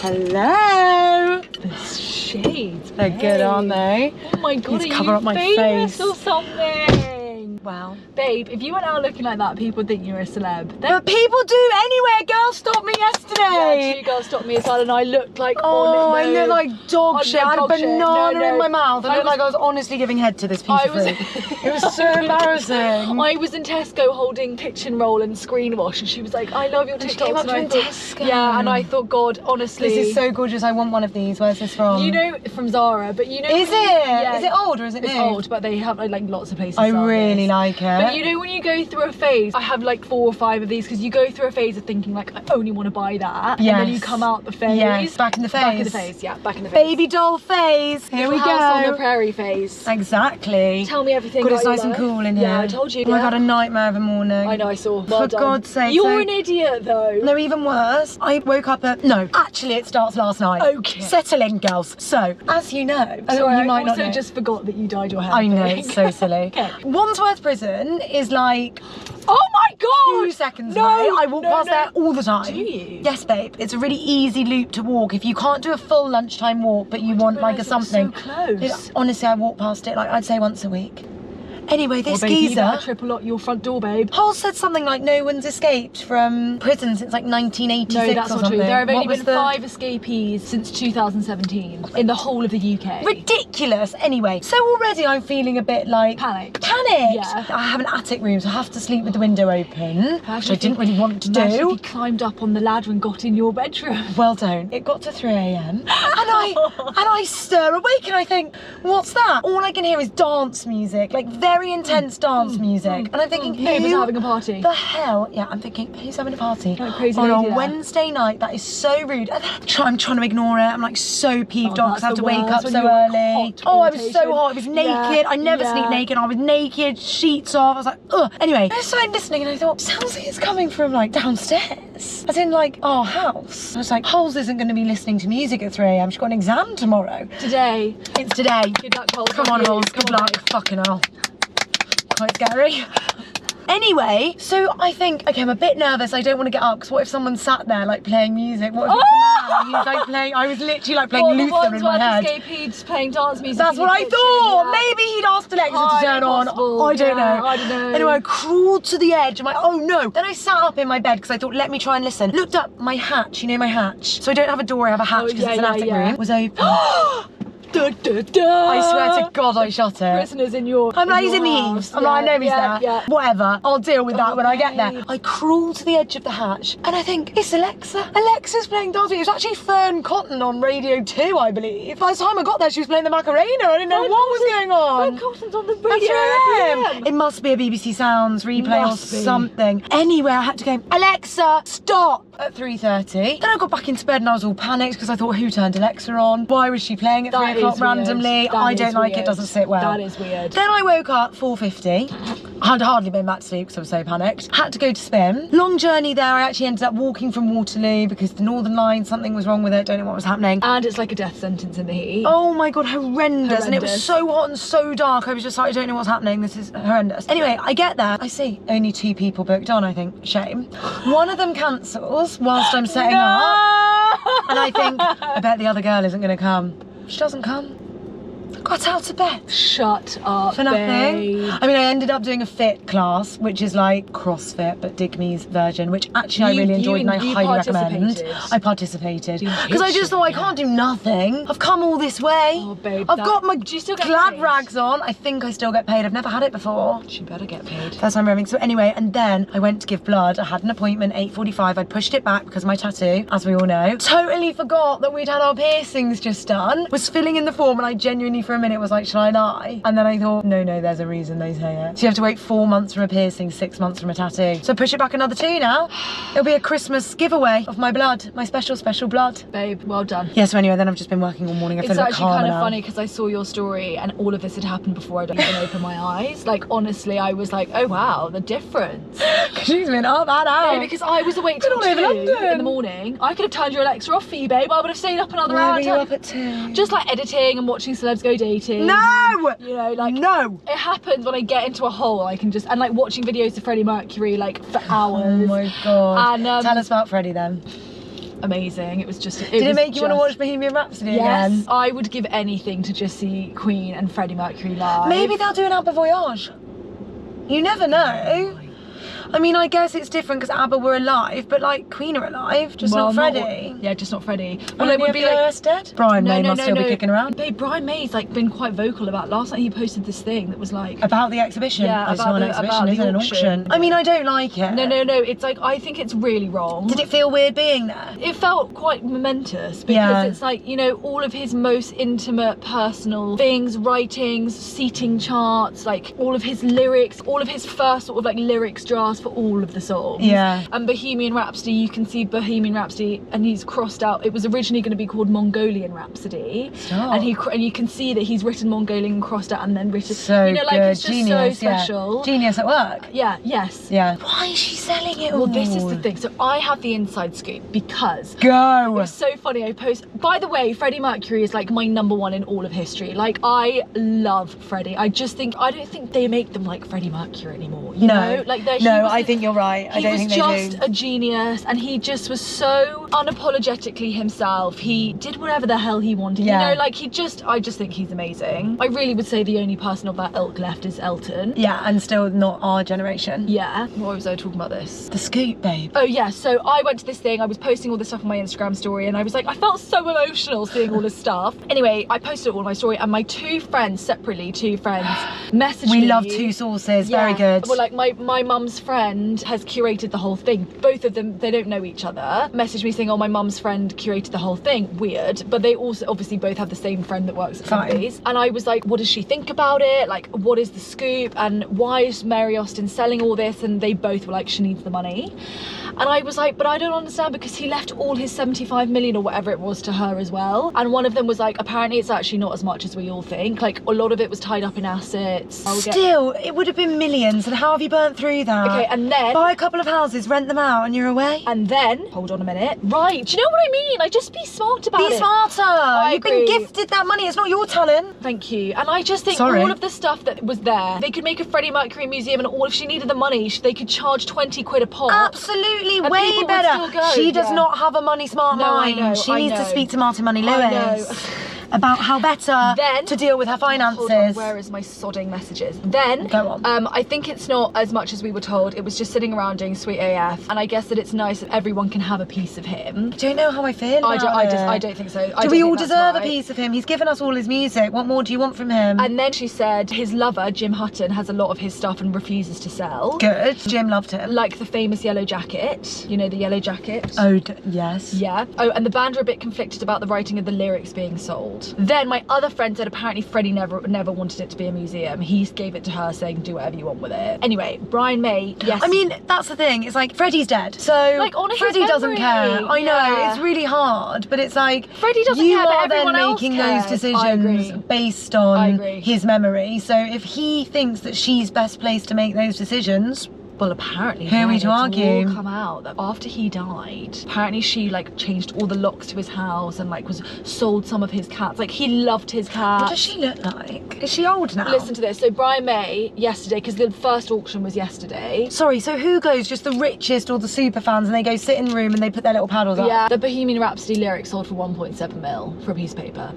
Hello. The shades. They're good, aren't they? Oh my god, These are cover you up my famous face or something? Wow. Babe, if you went out looking like that, people think you're a celeb. But people do anyway. A girl stopped me yesterday. Yeah, 2 girls stopped me as well, and I looked like I look like dog shit. I had a banana in my mouth. I looked like I was honestly giving head to this piece of food. It was so embarrassing. I was in Tesco holding kitchen roll and screen wash, and she was like, I love your TikToks. Came up to in Tesco. Yeah, and I thought, God, honestly. This is so gorgeous. I want one of these. Where's this from? You know, from Zara, but you know. Is it? Yeah, is it old or is it new? It's old, but they have like lots of places. I really like it. But you know, when you go through a phase, I have like 4 or 5 of these, because you go through a phase of thinking like, I only want to buy that. Yes. And then you come out the phase. Yes, back in the phase. Back in the phase, yeah, back in the phase. Baby doll phase. Here we go. House on the prairie phase. Exactly. Tell me everything. God, it's nice and cool in here. Yeah, I told you. I had a nightmare of a morning. I know, I saw. For God's sake. You're an idiot though. No, even worse. I woke up at, no, actually it starts last night. Okay. Settle in, girls. So, as you know, Sorry, you might I not also know. just forgot that you dyed your hair. I know, it's so silly. Okay. Wandsworth Prison is like, oh my God! 2 seconds No, away. I walk past no. there all the time. Do you? Yes, babe. It's a really easy loop to walk. If you can't do a full lunchtime walk, but you want like a something. So close. Honestly, I walk past it like I'd say once a week. Anyway, this Well, babe, you geezer. better triple lock your front door, babe. Hall said something like no one's escaped from prison since like 1986 No, that's or not something. true. There have only What been was 5 escapees since 2017 in the whole of the UK. Ridiculous. Anyway, so already I'm feeling a bit like Panicked. Yeah. I have an attic room, so I have to sleep with the window open, which I didn't really want to Imagine do. if you climbed up on the ladder and got in your bedroom. Well, don't. It got to 3 a.m. and I stir awake and I think, what's that? All I can hear is dance music, like very intense dance music. And I'm thinking, Neighbours who having a party. the hell? Yeah, I'm thinking, who's having a party? Like crazy on lady a there. Wednesday night? That is so rude. And then I'm trying to ignore it. I'm like so peeved off because I have that's to the wake worst, up when so you're, like, early. hot Oh, I was so irritation. hot. I was naked. Yeah, I never sleep yeah. naked. I was naked, sheets off. I was like, ugh. Anyway, I started listening and I thought, sounds like it's coming from like downstairs. As in like our house. I was like, Holes isn't going to be listening to music at 3 a.m. She's got an exam tomorrow. Today. It's today. Good luck, Holes. Come on, Holes. Good luck. Babe. Fucking hell. Quite scary. Anyway, so I think, okay, I'm a bit nervous. I don't want to get up because what if someone sat there like playing music? What if it's the man? He was like playing, I was literally like playing Luther in my head. Escapees playing dance music. That's what I thought. Maybe he'd asked Alexa to turn on. I don't know. I don't know. Anyway, I crawled to the edge. I'm like, oh no. Then I sat up in my bed because I thought, let me try and listen. Looked up my hatch. You know my hatch. So I don't have a door. I have a hatch because it's an attic room. Was open. Da, da, da. I swear to God, I shut it. Prisoners in your. I'm like, he's in the eaves. I'm like, I know he's there. Yeah. Whatever. I'll deal with that when I get there. babe. I crawl to the edge of the hatch and I think, it's Alexa. Alexa's playing dance music. It was actually Fern Cotton on Radio 2, I believe. By the time I got there, she was playing the Macarena. I didn't know what was going on. Fern Cotton's on the That's radio. right. It must be a BBC Sounds replay or something. Anyway, I had to go, Alexa, stop at 3:30. Then I got back into bed and I was all panicked because I thought, who turned Alexa on? Why was she playing at 3 o'clock randomly? I don't like it, doesn't sit well. That is weird. Then I woke up 4:50. I'd hardly been back to sleep because I was so panicked. Had to go to spin. Long journey there. I actually ended up walking from Waterloo because the Northern Line, something was wrong with it. Don't know what was happening. And it's like a death sentence in the heat. Oh my God, horrendous. And it was Horrendous. so hot and so dark. I was just like, I don't know what's happening. This is horrendous. Anyway, I get there. I see only 2 people booked on, I think. Shame. One of them cancels whilst I'm setting up. And I think, I bet the other girl isn't going to come. She doesn't come. Got out of bed. Shut up, For nothing. babe. I mean, I ended up doing a fit class, which is like CrossFit, but Digme's version, which actually I really enjoyed and I highly recommend. I participated. Because I just thought, I can't do nothing. I've come all this way. Oh, babe. I've got my Do you still get glad paid? rags on. I think I still get paid. I've never had it before. She better get paid. First time having. So anyway, and then I went to give blood. I had an appointment, 8:45. I'd pushed it back because of my tattoo, as we all know. Totally forgot that we'd had our piercings just done. Was filling in the form and I genuinely for a minute was like, shall I lie? And then I thought, no, there's a reason they say it. So you have to wait 4 months from a piercing, 6 months from a tattoo. So push it back another 2 now. It'll be a Christmas giveaway of my blood, my special blood. Babe, well done. Yeah, so anyway, then I've just been working all morning. I feel It's a bit actually calmer kind of now. funny because I saw your story and all of this had happened before I'd even opened my eyes. Like, honestly, I was like, oh wow, the difference. She's been up that hour. No, because I was awake till all over 2 London. in the morning. I could have turned your Alexa off for you, babe. I would have stayed up another Why hour. were you up at 2? Just like editing and watching celebs go dating. No! You know, like, no! it happens when I get into a hole. I can just, and like watching videos of Freddie Mercury like for hours. Oh my God. And Tell us about Freddie then. Amazing. It was just. Did it make you want to watch Bohemian Rhapsody again? Yes, I would give anything to just see Queen and Freddie Mercury live. Maybe they'll do an ABBA Voyage. You never know. I mean, I guess it's different because ABBA were alive, but like Queen are alive, just not Freddie. Yeah, just not Freddie. Well, it would be like dead. Brian May must still be kicking around. Babe, Brian May's like been quite vocal about. Last night he posted this thing that was like about the exhibition. Yeah, it's not an exhibition, it's an auction. I mean, I don't like it. No. It's like I think it's really wrong. Did it feel weird being there? It felt quite momentous because it's like, you know, all of his most intimate, personal things, writings, seating charts, like all of his lyrics, all of his first sort of like lyrics drafts for all of the songs. Yeah. And Bohemian Rhapsody, you can see Bohemian Rhapsody, and he's crossed out. It was originally going to be called Mongolian Rhapsody. Stop. And you can see that he's written Mongolian and crossed out and then written. So you know, like good. it's just Genius, so special. Yeah. Genius at work. Yeah. Yes. Yeah. Why is she selling it all? Well, this is the thing. So I have the inside scoop because go. It was so funny. I post. By the way, Freddie Mercury is like my #1 in all of history. Like I love Freddie. I don't think they make them like Freddie Mercury anymore. You know? Like I think you're right. I don't think they do. He was just a genius, and he just was so unapologetically himself. He did whatever the hell he wanted. Yeah. You know, like I just think he's amazing. I really would say the only person of that ilk left is Elton. Yeah, and still not our generation. Yeah. Why was I talking about this? The scoop, babe. Oh yeah, so I went to this thing, I was posting all this stuff on my Instagram story, and I was like, I felt so emotional seeing all this stuff. Anyway, I posted it all on my story, and my two friends messaged me. We love two sources, very good. Well, like my mum's friend has curated the whole thing. Both of them, they don't know each other, messaged me saying, oh, my mum's friend curated the whole thing. Weird. But they also obviously both have the same friend that works at Sotheby's. And I was like, what does she think about it? Like, what is the scoop? And why is Mary Austin selling all this? And they both were like, she needs the money. And I was like, but I don't understand, because he left all his 75 million or whatever it was to her as well. And one of them was like, apparently it's actually not as much as we all think. Like, a lot of it was tied up in assets. Still, it would have been millions, and how have you burnt through that? Okay, and then buy a couple of houses, rent them out, and you're away. And then, hold on a minute. Right, do you know what I mean? Like, just be smart about it. Be smarter. You've been gifted that money. It's not your talent. Thank you. And I just think all of the stuff that was there, they could make a Freddie Mercury museum, and all if she needed the money, they could charge 20 quid a pop. Absolutely, way better. She does not have a money smart mind. I know, she needs to speak to Martin Money Lewis about how better to deal with her finances. Hold on, where is my sodding messages? Then, go on. I think it's not as much as we were told. It was just sitting around doing Sweet AF, and I guess that it's nice that everyone can have a piece of him. I don't know how I feel about I don't think so. Do we all deserve a piece of him? He's given us all his music. What more do you want from him? And then she said his lover, Jim Hutton, has a lot of his stuff and refuses to sell. Good. Jim loved him. Like the famous yellow jacket. You know, the yellow jacket? Oh, yes. Yeah. Oh, and the band are a bit conflicted about the writing of the lyrics being sold. Then my other friend said apparently Freddie never wanted it to be a museum. He gave it to her saying, do whatever you want with it. Anyway, Brian May, yes. I mean, that's the thing. It's like, Freddie's dead. So, like, Freddie doesn't care. I know, it's really hard, but it's like, Freddie doesn't care, but everyone else you are then making those decisions based on his memory. So if he thinks that she's best placed to make those decisions, well, apparently, who are we to argue? All come out that after he died, apparently she like changed all the locks to his house and like sold some of his cats. Like, he loved his cats. What does she look like? Is she old now? Listen to this. So Brian May yesterday, because the first auction was yesterday. Sorry, so who goes? Just the richest or the super fans, and they go sit in the room and they put their little paddles up? Yeah, the Bohemian Rhapsody lyrics sold for 1.7 mil for a piece of paper.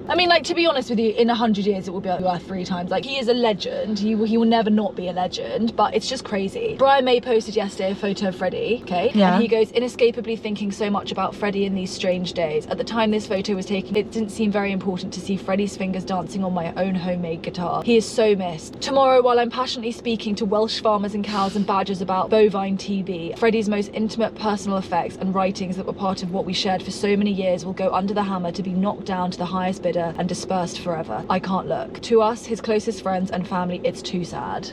I mean, like, to be honest with you, in 100 years, it will be worth 3 times. Like, he is a legend. He will never not be a legend, but it's just crazy. Brian May posted yesterday a photo of Freddie, okay? Yeah. And he goes, inescapably thinking so much about Freddie in these strange days. At the time this photo was taken, it didn't seem very important to see Freddie's fingers dancing on my own homemade guitar. He is so missed. Tomorrow, while I'm passionately speaking to Welsh farmers and cows and badgers about bovine TB, Freddie's most intimate personal effects and writings that were part of what we shared for so many years will go under the hammer to be knocked down to the highest bidder and dispersed forever. I can't look. To us, his closest friends and family, it's too sad.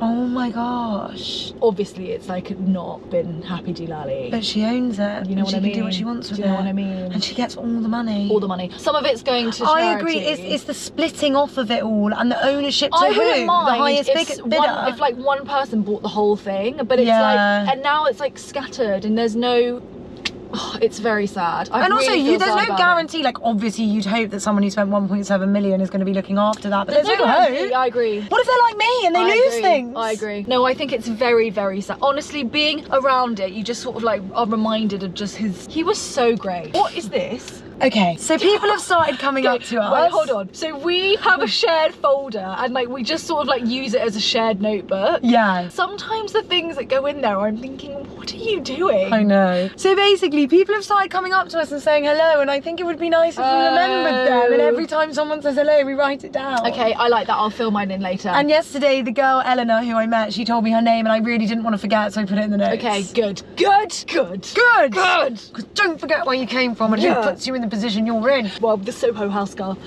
Oh my gosh. Obviously, it's like not been happy-de-lally. But she owns it. You know what I mean? She can do what she wants with it. Do you know what I mean? And she gets all the money. All the money. Some of it's going to charity. I agree. It's the splitting off of it all and the ownership to I who? wouldn't mind the highest bidder. if like one person bought the whole thing, but it's like, and now it's like scattered and there's no It's very sad. And also, there's no guarantee. Like, obviously, you'd hope that someone who spent 1.7 million is going to be looking after that, but there's no hope. I agree. What if they're like me and they lose things? I agree. No, I think it's very, very sad. Honestly, being around it, you just sort of like are reminded of just he was so great. What is this? Okay, so people have started coming up to us. Wait, hold on. So we have a shared folder and like we just sort of like use it as a shared notebook. Yeah. Sometimes the things that go in there, I'm thinking, what are you doing? I know. So basically, people have started coming up to us and saying hello, and I think it would be nice if we remembered them, and every time someone says hello, we write it down. Okay, I like that. I'll fill mine in later. And yesterday, the girl, Eleanor, who I met, she told me her name, and I really didn't want to forget, so I put it in the notes. Okay, good. Good. Good. Good. Good. Because don't forget where you came from and who puts you in the position you're in. Well, the Soho House girl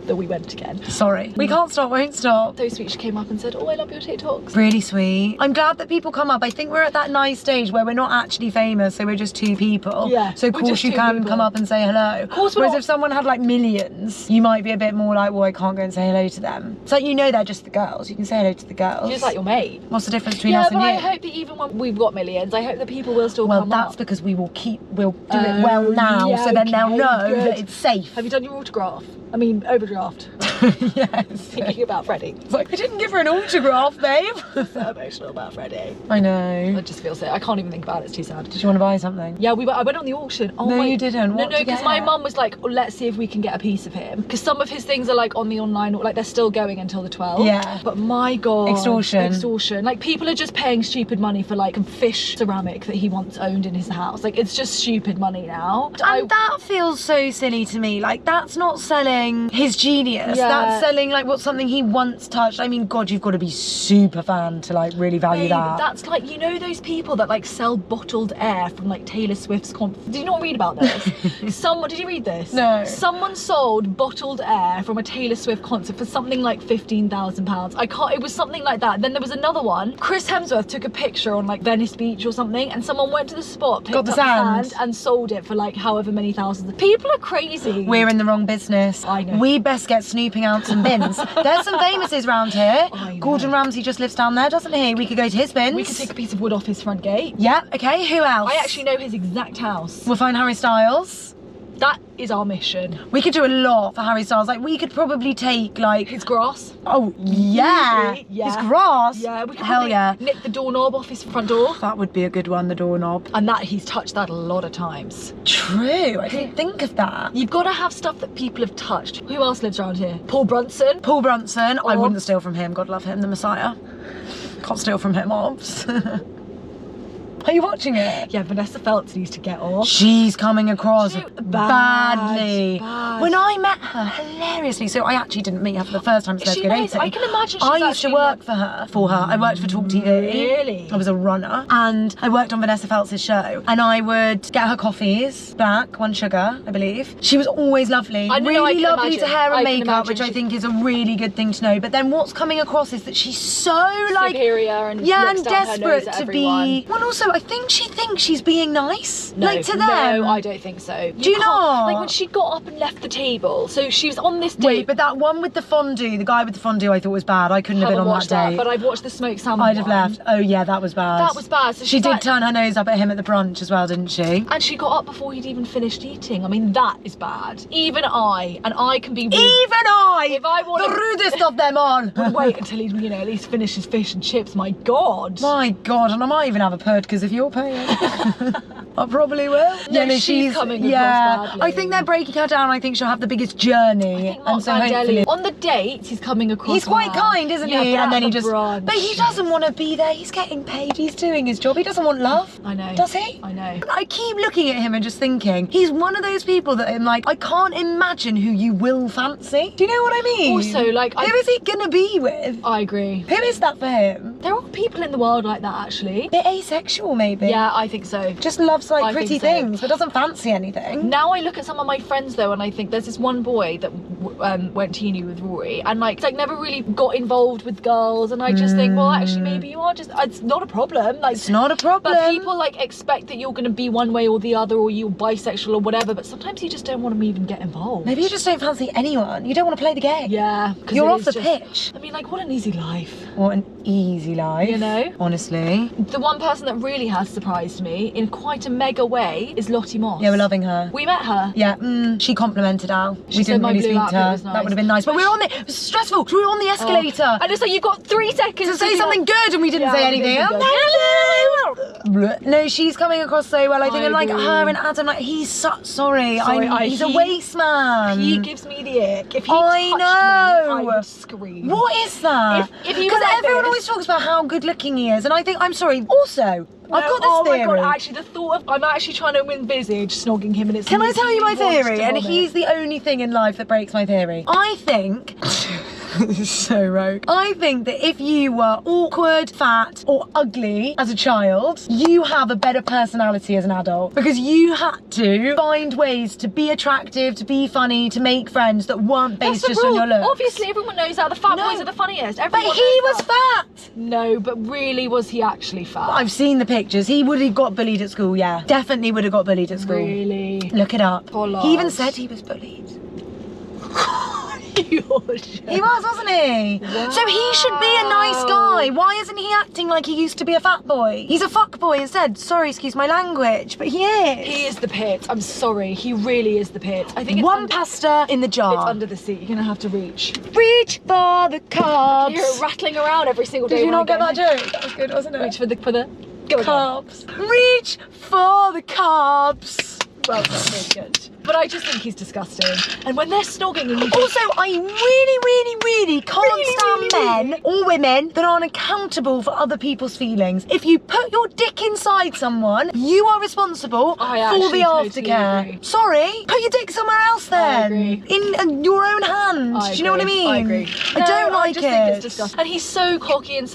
that we went again. Sorry. We can't stop, won't stop. So sweet, she came up and said, oh, I love your TikToks. Really sweet. I'm glad that people come up. I think we're at that nice stage where we're not actually famous, so we're just two people. Yeah. So of course you can come up and say hello. Of course. Whereas if someone had like millions, you might be a bit more like, well, I can't go and say hello to them. It's like, you know, they're just the girls. You can say hello to the girls. You're just like your mate. What's the difference between us and you? Yeah, but I hope that even when we've got millions, I hope that people will still come up. Well, that's because we'll do it well now, yeah, so then they'll know good. that it's safe. Have you done your autograph? I mean, overdraft. Yes. Thinking about Freddie. It's like, I didn't give her an autograph, babe. So emotional about Freddie. I know. I just feel so. I can't even think about it. It's too sad. Did you want to buy something? Yeah, I went on the auction. Oh, no, you didn't. No, because my mum was like, oh, let's see if we can get a piece of him. Because some of his things are like on the online, like they're still going until the 12th. Yeah. But my God. Extortion. Extortion. Like people are just paying stupid money for like fish ceramic that he once owned in his house. Like it's just stupid money now. And that feels so silly to me. Like that's not selling his genius. Yeah. That's selling like what's something he once touched. I mean, God, you've got to be super fan to like really value that. That's like, you know those people that like sell bottled air from like Taylor Swift's concert? Did you not read about this? Did you read this? No. Someone sold bottled air from a Taylor Swift concert for something like £15,000. It was something like that. Then there was another one. Chris Hemsworth took a picture on like Venice Beach or something, and someone went to the spot, picked up the sand and sold it for like however many thousands. People are crazy. We're in the wrong business. I know. We best get snooping out some bins. There's some famouses around here. Gordon Ramsay just lives down there, doesn't he? We could go to his bins. We could take a piece of wood off his front gate. Yeah, okay, who else? I actually know his exact house. We'll find Harry Styles. That is our mission. We could do a lot for Harry Styles. Like, we could probably take, like... his grass. Oh, yeah. Yeah. His grass. Yeah, we could Hell yeah. nick the doorknob off his front door. That would be a good one, the doorknob. And that, he's touched that a lot of times. True, I didn't think of that. You've got to have stuff that people have touched. Who else lives around here? Paul Brunson. Paul Brunson. I wouldn't steal from him. God love him, the Messiah. Can't steal from him, obs. Are you watching it? Yeah, Vanessa Feltz needs to get off. She's coming across badly. Bad. When I met her, hilariously, so I actually didn't meet her for the first time, so let's go dating. I can imagine she's I used to work for her. I worked for Talk TV. Really? I was a runner. And I worked on Vanessa Feltz's show. And I would get her coffees, black, 1 sugar, I believe. She was always lovely. Really lovely to hair and makeup, which I think is a really good thing to know. But then what's coming across is that she's so like... superior and and desperate to be... Well, also, I think she thinks she's being nice. No, like to them. No, I don't think so. Do you not? Like when she got up and left the table, so she was on this date. Wait, but that one with the fondue, the guy with the fondue, I thought was bad. I couldn't have been on that date. But I've watched the smoked salmon I'd have left. Oh yeah, that was bad. That was bad. So she did turn her nose up at him at the brunch as well, didn't she? And she got up before he'd even finished eating. I mean, that is bad. Even I can be rude. Even I! If I want the rudest of them all. Wait until he, you know, at least finishes fish and chips. My God. My God, and I might even have a purd because if you're paying. I probably will. No, she's coming across badly. I think they're breaking her down. I think she'll have the biggest journey. And so hopefully... On the date, he's coming across He's quite kind, isn't he? And then he just... brunch. But he doesn't want to be there. He's getting paid. He's doing his job. He doesn't want love. I know. Does he? I know. I keep looking at him and just thinking, he's one of those people that I'm like, I can't imagine who you will fancy. Do you know what I mean? Also, like... Who is he gonna be with? I agree. Who is that for him? There are people in the world like that, actually. Bit asexual, maybe. Yeah, I think so. Just loves like pretty things, but doesn't fancy anything. Now I look at some of my friends though, and I think there's this one boy that went to uni with Rory, and like never really got involved with girls, and I just think, well, actually, maybe you are just. It's not a problem. Like it's not a problem. But people like expect that you're going to be one way or the other, or you're bisexual or whatever. But sometimes you just don't want to even get involved. Maybe you just don't fancy anyone. You don't want to play the game. Yeah, you're off the pitch. I mean, like, what an easy life. What an easy crazy life. You know? Honestly. The one person that really has surprised me in quite a mega way is Lottie Moss. Yeah, we're loving her. We met her. Yeah, she complimented Al. She We said didn't my really blue speak to outfit her. was nice. That would have been nice. But we were on the, it was stressful. We were on the escalator. And it's like, you've got 3 seconds To say something good, and we didn't say anything. No, she's coming across so well, I think. I And like agree. her and Adam, like he's sorry. He's a he- waste man. He gives me the ick. If he I touched know. me, I would scream. What is that? If he was Because like everyone this- always talks about how good looking he is, and I think, I'm sorry, also, I've got this theory. Oh my god, actually the thought of, I'm actually trying to envisage snogging him and it's Can I tell you my literally wants theory? to And vomit. he's the only thing in life that breaks my theory. I think this is so rogue. I think that if you were awkward, fat, or ugly as a child, you have a better personality as an adult because you had to find ways to be attractive, to be funny, to make friends that weren't That's based the just rule. on your looks. Obviously everyone knows that the fat No. boys are the funniest. But Everyone he knows was that. fat. No, but really was he actually fat? I've seen the pictures. He would have got bullied at school, yeah. Definitely would have got bullied at school. Really? Look it up. Poor He even lad. said he was bullied. You're He was, wasn't he? So he should be a nice guy. Why isn't he acting like he used to be a fat boy? He's a fuck boy instead. Sorry, excuse my language, but he is. He is the pit. I'm sorry. He really is the pit. I think it's One under, pasta in the jar. it's under the seat. You're gonna have to reach. Reach for the carbs. You're rattling around every single day. Did you when not I get that in. joke? That was good, wasn't it? Reach for the Go again. Carbs. Reach for the carbs. Well done, very good. But I just think he's disgusting. And when they're snogging and you Also, I really can't stand men or women that aren't accountable for other people's feelings. If you put your dick inside someone, you are responsible I for actually the totally aftercare. agree. Sorry, put your dick somewhere else then. agree. In your own hands. Do you know what I mean? I agree. I don't like I just think it's disgusting. And he's so cocky and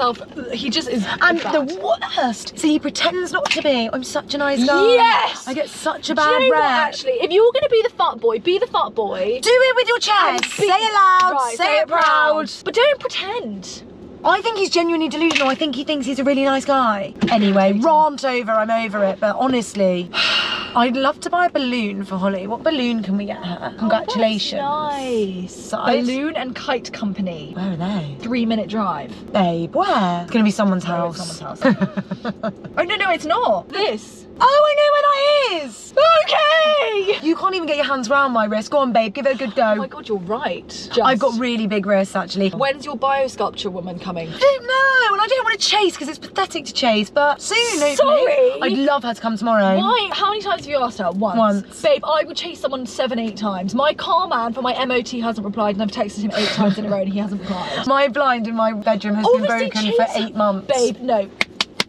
he just is. And bad. the worst, so he pretends not to be. I'm such a nice guy. Yes! I get such a Do you bad know what, rep. actually, if you're going to be the fat boy, be the fat boy. Do it with your chest. Say it loud. Right, say it proud. But don't pretend. I think he's genuinely delusional. I think he thinks he's a really nice guy. Anyway, rant over, I'm over it. But honestly, I'd love to buy a balloon for Holly. What balloon can we get her? Congratulations. Nice. Size? Balloon and Kite Company. Where are they? 3-minute drive. Babe, where? It's gonna be someone's Oh, house. it's someone's house. Oh, no, it's not. This. Oh, I know where that is. Okay. You can't even get your hands round my wrist. Go on, babe, give it a good go. Oh my God, you're right. I've got really big wrists, actually. When's your biosculpture woman coming? I don't know, and I don't want to chase because it's pathetic to chase, but soon, hopefully. Sorry? I'd love her to come tomorrow. Why? How many times have you asked her? Once. Babe, I would chase someone 7-8 times. My car man for my MOT hasn't replied and I've texted him 8 times in a row and he hasn't replied. My blind in my bedroom has been Obviously broken for chase- 8 months. Babe, no.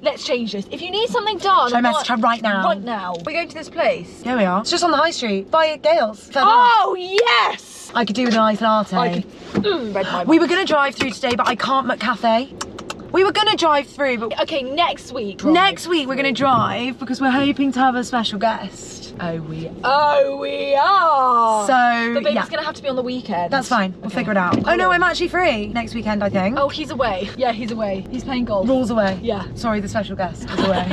Let's change this. If you need something done, Should I message her right now? Right now. We're going to this place. Here we are. It's just on the high street by Gales. Further Oh, yes! I could do with a nice latte. I could, read my We were going to drive through today, but I can't McCafe. We were going to drive through, but Okay, next week. next week we're going to drive because we're hoping to have a special guest. Oh, we are. So, But babe, yeah. it's going to have to be on the weekend. That's fine. We'll Okay. figure it out. Oh no, I'm actually free next weekend, I think. Oh, he's away. Yeah, he's away. He's playing golf. Rules away. Yeah. Sorry, the special guest is away.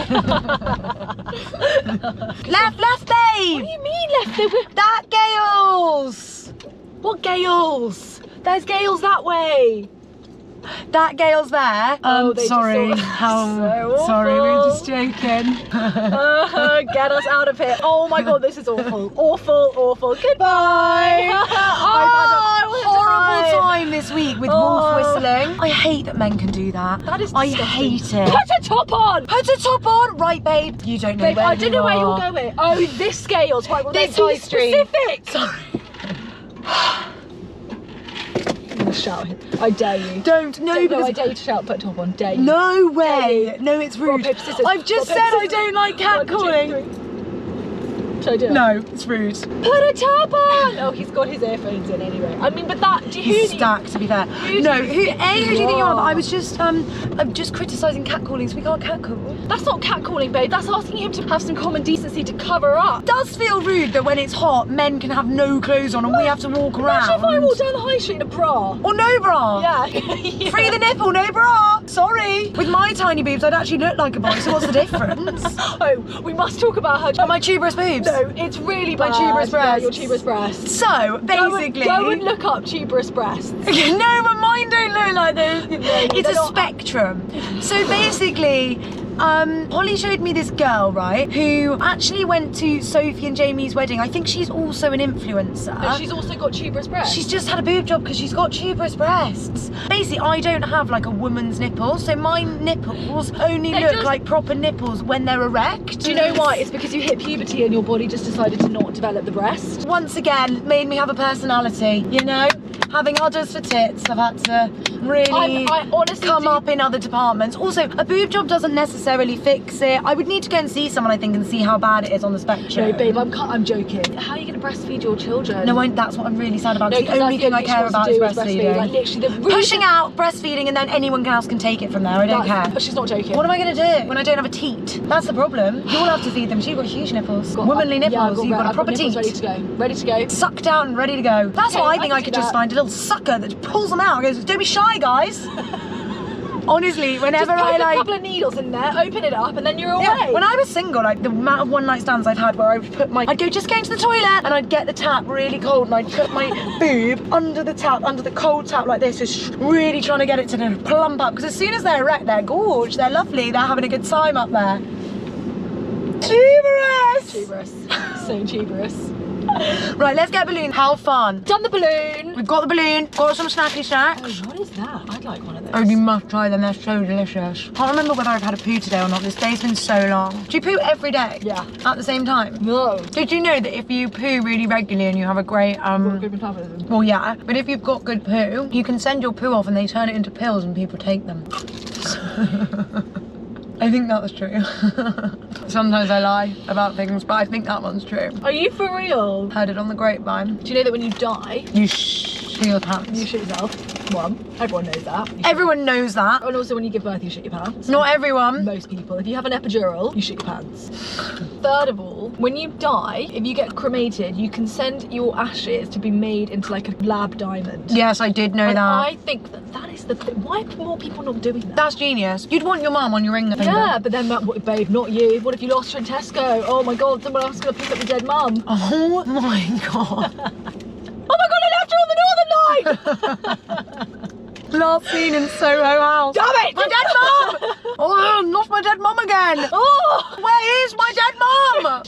left, babe. What do you mean left? They were... That Gales. What Gales? There's Gales that way. That Gale's there. Oh, they just sorry. saw- How? So sorry, we were awful. just joking. Get us out of here. Oh my God, this is awful. Awful. Goodbye. I've had a horrible time this week with wolf whistling. I hate that men can do that. That is I disgusting. hate it. Put a top on. Put a top on, right, babe? You don't know Babe, where I don't you know where are. you're going. Oh, this Scales. Right, well, This let's be high street. specific. Sorry. I'm gonna shout. I dare you. Don't. No, No, because I dare you to shout. Put a top on. Dare you. no way. Dare you. No, it's rude. Rock, paper, scissors. I've just Rock, said paper, I scissors. don't like 1, 2, catcalling. 3. Should I do it? No, it's rude. Put a top on. Oh, he's got his earphones in anyway. I mean, but that. Do you He's stacked, to be fair. Who No, do who you do think you think you you are? are? I was just I'm just criticising catcalling, so we can't catcall. That's not catcalling, babe. That's asking him to have some common decency to cover up. It does feel rude that when it's hot, men can have no clothes on and we have to walk Imagine around. if I walk down the high street in a bra. Or no bra. Yeah. Free the nipple, no bra. Sorry. With my tiny boobs, I'd actually look like a boy, so what's the difference? Oh, we must talk about her. Oh, my tuberous boobs. No, it's really My bad. tuberous breasts. Yeah, your tuberous breasts. So, basically... Go and look up tuberous breasts. No, but mine don't look like those. It's a spectrum. So basically, Holly showed me this girl, right, who actually went to Sophie and Jamie's wedding. I think she's also an influencer. And she's also got tuberous breasts. She's just had a boob job because she's got tuberous breasts. Basically, I don't have like a woman's nipples, so my nipples only look like proper nipples when they're erect. Do you know why? It's because you hit puberty and your body just decided to not develop the breast. Once again, made me have a personality, you know? Having udders for tits, I've had to really I honestly come up in other departments. Also, a boob job doesn't necessarily fix it. I would need to go and see someone, I think, and see how bad it is on the spectrum. No, babe, I'm joking. How are you going to breastfeed your children? No, that's what I'm really sad about. No, the only thing I care about is breastfeeding. Like, literally, pushing out, breastfeeding, and then anyone else can take it from there. I don't care. She's not joking. What am I going to do when I don't have a teat? That's the problem. You'll have to feed them. She's got huge nipples. Womanly nipples. You've got a proper teat. Ready to go. Ready to go. Sucked down, ready to go. That's what I think I could just find. A little sucker that pulls them out and goes, don't be shy, guys. Honestly, whenever just I a couple of needles in there, open it up, and then you're away. Yeah, when I was single, like the amount of one night stands I've had where I would put I'd go just going to the toilet, and I'd get the tap really cold, and I'd put my boob under the tap, under the cold tap like this, just really trying to get it to plump up, because as soon as they're erect, they're gorge, they're lovely, they're having a good time up there. Tuberous! Tuberous. So tuberous. Right, let's get a balloon. How fun. Done the balloon. We've got the balloon, got some snacky snacks. Oh, what is that? I'd like one of those. Oh, you must try them, they're so delicious. Can't remember whether I've had a poo today or not. This day's been so long. Do you poo every day? Yeah. At the same time? No. Did you know that if you poo really regularly and you have a great, Good metabolism. well, yeah, but if you've got good poo, you can send your poo off and they turn it into pills and people take them. I think that was true. Sometimes I lie about things, but I think that one's true. Are you for real? Heard it on the grapevine. Do you know that when you die, You shit your pants. you shit yourself? One. Everyone knows that. Everyone knows that. And also when you give birth, you shit your pants. Not everyone. Most people. If you have an epidural, you shit your pants. Third of all, when you die, if you get cremated, you can send your ashes to be made into like a lab diamond. Yes, I did know And that. I think that is the thing. Why are more people not doing that? That's genius. You'd want your mum on your ring finger. Yeah, but then, babe, not you. What if you lost her in Tesco? Oh my god, someone else is going to pick up your dead mum. Oh my god. Oh my god, I left her on the Northern Line! Last seen in Soho House. Damn it! My dead mum! Oh, not my dead mum again. Oh! Where is my dead mum?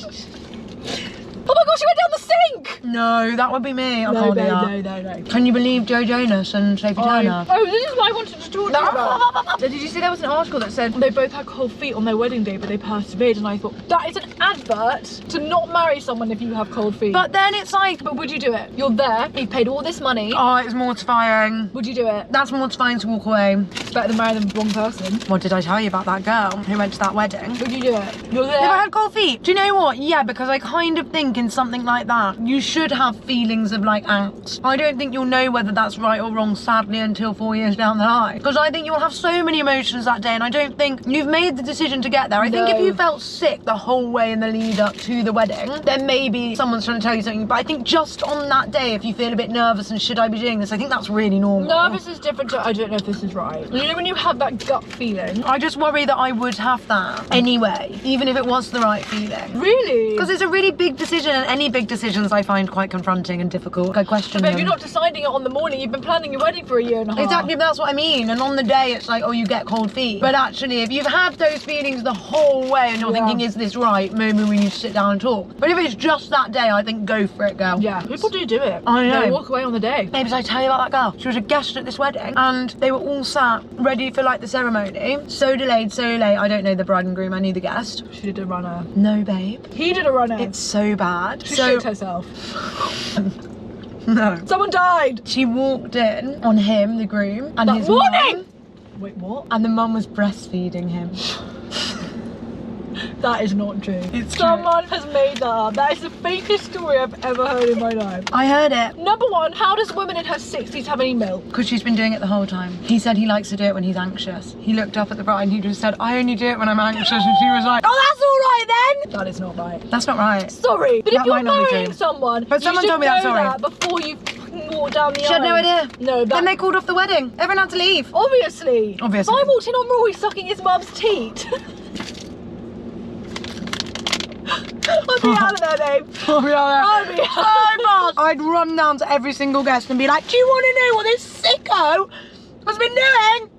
Oh my god, she went down the sink! No, that would be me. I No, can't do babe, that. no. Can you believe Joe Jonas and Sophie Turner? Oh, this is what I wanted to talk to you about. Did you see there was an article that said they both had cold feet on their wedding day, but they persevered, and I thought, that is an advert to not marry someone if you have cold feet. But then it's like, But would you do it? You're there, you've paid all this money. oh, it's mortifying. Would you do it? That's mortifying to walk away. It's better than marrying the wrong person. What did I tell you about that girl who went to that wedding? Would you do it? You're there. Have I had cold feet? Do you know what? Yeah, because I kind of think in something like that, you should have feelings of like angst. I don't think you'll know whether that's right or wrong, sadly, until 4 years down the line. Because I think you'll have so many emotions that day, and I don't think you've made the decision to get there. I think if you felt sick the whole way in the lead up to the wedding, then maybe someone's trying to tell you something. But I think just on that day, if you feel a bit nervous and should I be doing this, I think that's really normal. Nervous is different to I don't know if this is right. You know when you have that gut feeling? I just worry that I would have that anyway, even if it was the right feeling. Really? Because it's a really big decision, and any big decisions I find quite confronting and difficult. I question Babe, them. you're not deciding it on the morning. You've been planning your wedding for a year and a half. Exactly, that's what I mean. And on the day, it's like, oh, you get cold feet. But actually, if you've had those feelings the whole way and you're thinking, is this right? Maybe we need to sit down and talk. But if it's just that day, I think go for it, girl. Yeah, people do it. I know. They walk away on the day. Maybe did I tell you about that girl? She was a guest at this wedding, and they were all sat ready for like the ceremony. So delayed, so late. I don't know the bride and groom, I knew the guest. She did a runner. No, babe. He did a runner. It's so bad. She shit herself. No. Someone died. She walked in on him, the groom, and his morning. mum, Wait, what? and the mum was breastfeeding him. That is not true. It's Someone has made that up. That is the fakest story I've ever heard in my life. I heard it. Number one, how does a woman in her 60s have any milk? Because she's been doing it the whole time. He said he likes to do it when he's anxious. He looked up at the bride and he just said, I only do it when I'm anxious. And she was like, oh, that's all right then. That is not right. That's not right. Sorry, but That if you're might not be marrying true. someone, But someone you should told me that, know sorry. that before you fucking walk down the aisle. She had no idea. No, Then they called off the wedding. Everyone had to leave. Obviously. Obviously. If I walked in on Rory sucking his mum's teat. I'd be out of there, babe. I'll be out I'd be out. I'd run down to every single guest and be like, do you want to know what this sicko has been doing?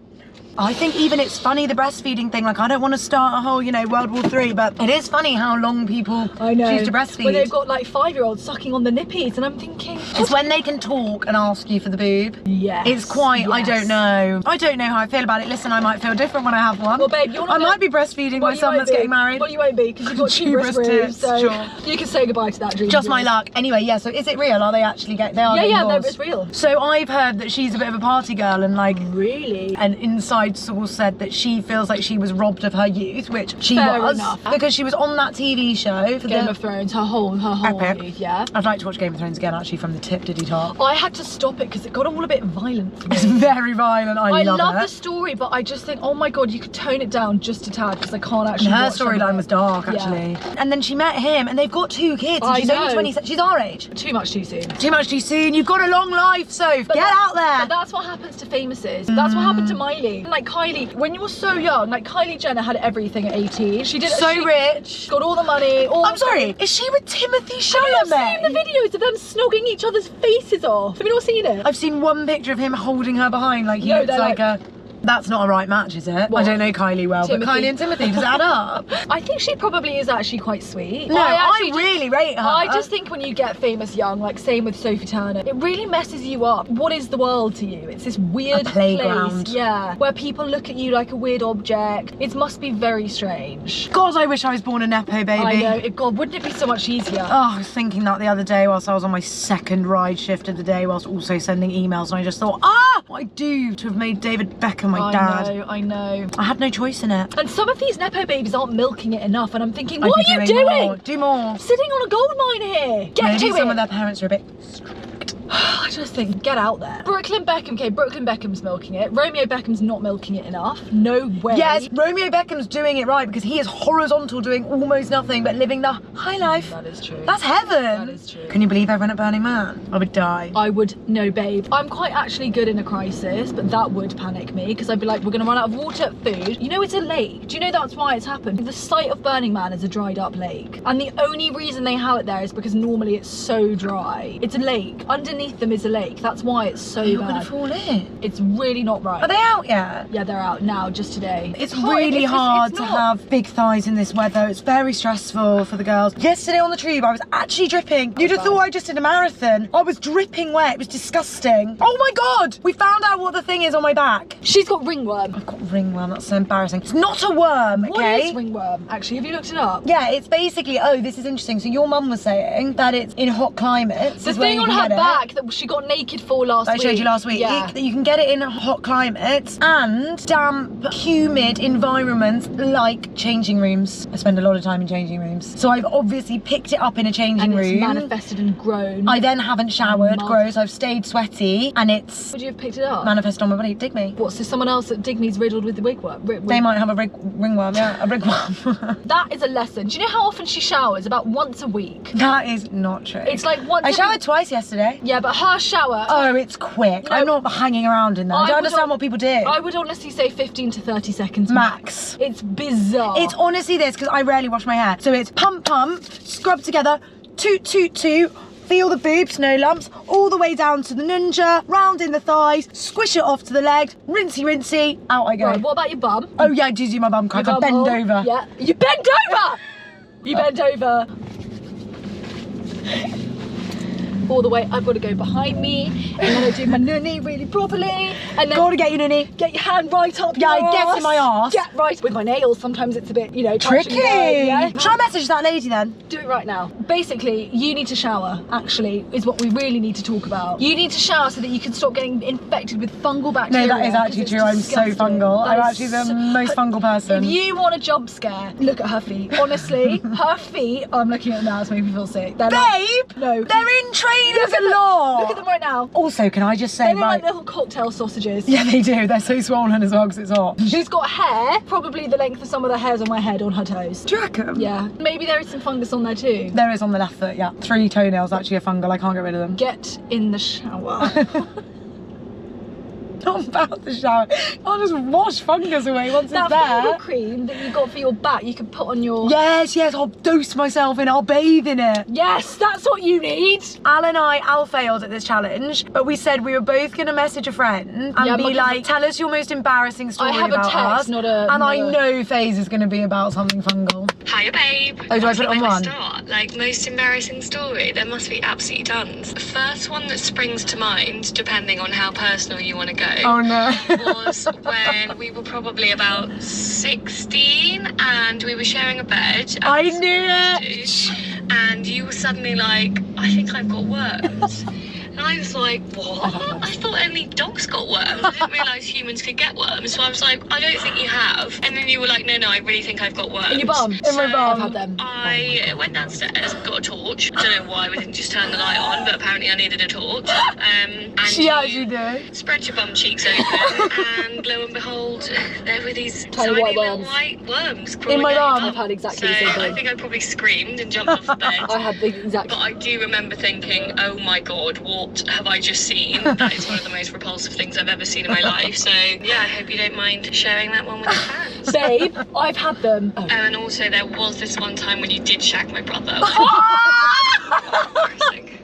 I think even it's funny, the breastfeeding thing. Like, I don't want to start a whole, you know, World War III, but it is funny how long people choose to breastfeed. When they've got like 5-year-olds sucking on the nippies, and I'm thinking, it's when they can talk and ask you for the boob. Yes. It's quite, I don't know. I don't know how I feel about it. Listen, I might feel different when I have one. Well, babe, you're not I might be breastfeeding my son that's getting married. Well, you won't be, because you've got tuberous ribs, so sure. you can say goodbye to that dream. Just my luck. Anyway, yeah, so is it real? Are they actually getting it's real. So I've heard that she's a bit of a party girl, and like, really, an inside source said that she feels like she was robbed of her youth, which she Fair was, enough. because she was on that TV show for Game of Thrones, her whole Epic. youth, yeah. I'd like to watch Game of Thrones again, actually, from the tip diddy top. I had to stop it because it got all a bit violent for me. It's very violent. I love the it. story, but I just think, oh my god, you could tone it down just a tad, because I can't actually. Her watch some of storyline it. was dark, actually. Yeah. And then she met him, and they've got 2 kids. And she's only 27. She's our age. Too much too soon. Too much too soon. You've got a long life, Soph. Get out there. But that's what happens to famouses. That's what happened to Miley. Like Kylie, when you were so young, like Kylie Jenner had everything at 18. She did rich. Got all the money. I'm sorry, is she with Timothy Chalamet? Have you not seen the videos of them snogging each other's faces off? Have you not seen it? I've seen one picture of him holding her behind, like he looks like a... That's not a right match, is it? What? I don't know Kylie well, Timothy. but Kylie and Timothy, does it add up? I think she probably is actually quite sweet. No, I really rate her. I just think when you get famous young, like same with Sophie Turner, it really messes you up. What is the world to you? It's this weird playground. place, yeah, where people look at you like a weird object. It must be very strange. God, I wish I was born a Nepo baby. I know, God, wouldn't it be so much easier? Oh, I was thinking that the other day whilst I was on my 2nd ride shift of the day, whilst also sending emails, and I just thought, what I do to have made David Beckham my dad. I know. I had no choice in it. And some of these Nepo babies aren't milking it enough, and I'm thinking, I'd what be are you doing? More. Do more. Sitting on a gold mine here. Get Maybe to it. some of their parents are a bit strict. I just think, get out there. Brooklyn Beckham, okay, Brooklyn Beckham's milking it. Romeo Beckham's not milking it enough. No way. Yes, Romeo Beckham's doing it right, because he is horizontal, doing almost nothing but living the high life. That is true. That's heaven. That is true. Can you believe everyone at Burning Man? I would die. I would, no babe. I'm quite actually good in a crisis, but that would panic me, because I'd be like, we're gonna run out of water, food. You know it's a lake. Do you know that's why it's happened? The site of Burning Man is a dried up lake. And the only reason they have it there is because normally it's so dry. It's a lake. Underneath them is a lake. That's why it's so You're bad. gonna fall in. It's really not right. Are they out yet? Yeah, they're out now, just today. It's really hard to have big thighs in this weather. It's very stressful for the girls. Yesterday on the tube, I was actually dripping. You'd have thought I just did a marathon. I was dripping wet. It was disgusting. Oh my God. We found out what the thing is on my back. She's got ringworm. I've got ringworm. That's so embarrassing. It's not a worm, okay? What is ringworm, actually? Have you looked it up? Yeah, it's basically, this is interesting. So your mum was saying that it's in hot climates. The thing on her back that she got naked for last week. I showed you last week. Yeah. You can get it in hot climates and damp, humid environments like changing rooms. I spend a lot of time in changing rooms. So I've obviously picked it up in a changing room. It's manifested and grown. I then haven't showered, gross. I've stayed sweaty, and it's... Would you have picked it up? Manifested on my body. Dig me. What, so someone else at Digme's riddled with the wigworm? They might have a ringworm, yeah, a ringworm. That is a lesson. Do you know how often she showers? About once a week. That is not true. It's like once I showered twice yesterday. Yeah, but her shower... Oh, it's quick. No, I'm not hanging around in there. I don't understand what people do. I would honestly say 15 to 30 seconds max. It's bizarre. It's honestly this, because I rarely wash my hair. So it's pump, pump, scrub together, toot, toot, toot, feel the boobs, no lumps, all the way down to the nunja, round in the thighs, squish it off to the leg, rinsey, rinsey, out I go. Right, what about your bum? Oh yeah, I do my bum crack. I bend over. Yeah, you bend over! You bend over. All the way, I've got to go behind me, and then I do my nunny really properly, and then gotta get your nunny. Get your hand right up your it gets in my arse. Get right. With my nails, sometimes it's a bit, you know, tricky. Yeah. Should I message that lady then? Do it right now. Basically, you need to shower, actually, is what we really need to talk about. You need to shower so that you can stop getting infected with fungal bacteria. No, that is actually true. I'm so fungal. I'm actually the most fungal person. If you want a jump scare, look at her feet. Honestly, her feet, I'm looking at them now, it's making me feel sick. They're Babe! No. They're in trainers a lot. Look at them right now. Also, can I just say, they look like little cocktail sausages. Yeah, they do. They're so swollen as well because it's hot. She's got hair, probably the length of some of the hairs on my head on her toes. Do you reckon? Yeah. Maybe there is some fungus on there too. There is on the left foot, yeah. 3 toenails actually are fungal. I can't get rid of them. Get in the shower. not about the shower. I'll just wash fungus away once That it's there. fungal cream that you got for your back, you could put on your... Yes, I'll dose myself in, I'll bathe in it. Yes, that's what you need. Al failed at this challenge, but we said we were both gonna message a friend and be like, tell us your most embarrassing story about us. I have a text, not a... And I know Faye's is gonna be about something fungal. Hiya, babe. Oh, do I put it on one? Start? Like, most embarrassing story? There must be absolutely tons. The first one that springs to mind, depending on how personal you want to go, oh no, was when we were probably about 16 and we were sharing a bed. I knew it. And you were suddenly like, I think I've got worms. And I was like, what? I thought only dogs got worms. I didn't realise humans could get worms. So I was like, I don't think you have. And then you were like, no, I really think I've got worms. In your bum? In my bum. I've had them. I went downstairs, got a torch. I don't know why we didn't just turn the light on, but apparently I needed a torch. And she actually did. Spread your bum cheeks open, and lo and behold, there were these tiny little white worms crawling in my bum. I've had exactly the so same thing. I think I probably screamed and jumped off the bed. I had the exact... But I do remember thinking, oh my god, what have I just seen? That is one of the most repulsive things I've ever seen in my life. So yeah, I hope you don't mind sharing that one with your fans. Babe, I've had them. Oh. And also there was this one time when you did shag my brother. Embarrassing.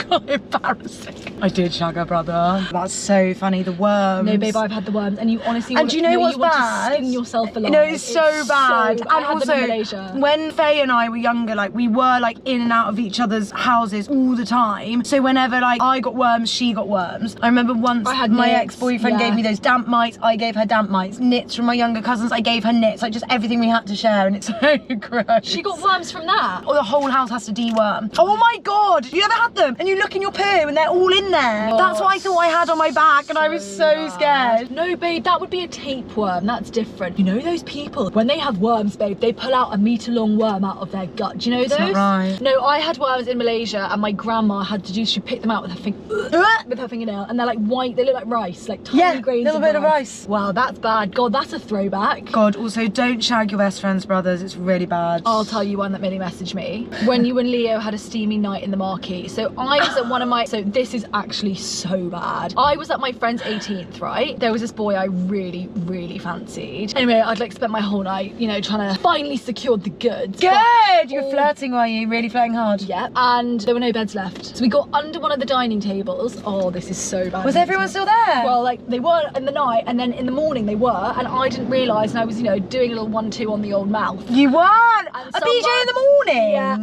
God, embarrassing. I did shag her brother. That's so funny, the worms. No, babe, I've had the worms, and you honestly... And do you know what's want bad? to skin yourself alive. No, it's so bad. I And had them in also, Malaysia. when Faye and I were younger, like, we were, like, in and out of each other's houses all the time. So whenever, like, I got worms, she got worms. I remember once I had my nits, ex-boyfriend gave me those damp mites, I gave her damp mites. Nits from my younger cousins, I gave her nits. Like, just everything we had to share, and it's so gross. She got worms from that? Oh, the whole house has to deworm. Oh my God, you ever had them? And you look in your poo and they're all in there. Oh, that's what I thought I had on my back, and I was so scared. No, babe, that would be a tapeworm. That's different. You know those people, when they have worms, babe, they pull out a metre-long worm out of their gut. Do you know those? That's not right. No, I had worms in Malaysia, and my grandma had to do, she picked them out with her fingernail, and they're like white, they look like rice, like tiny grains little bit of rice. Wow, that's bad. God, that's a throwback. God, also don't shag your best friend's brothers, it's really bad. I'll tell you one that Millie messaged me. When you and Leo had a steamy night in the marquee. So I was at one of my, so this is actually so bad. I was at my friend's 18th, right? There was this boy I really, really fancied. Anyway, I'd like spent my whole night, you know, trying to finally secure the goods. Good! You were flirting, were you? Really flirting hard? Yeah, and there were no beds left. So we got under one of the dining tables. Oh, this is so bad. Was everyone still there? Well, like, they were in the night, and then in the morning they were, and I didn't realise, and I was, you know, doing a little 1-2 on the old mouth. You weren't! And A BJ in the morning? Yeah,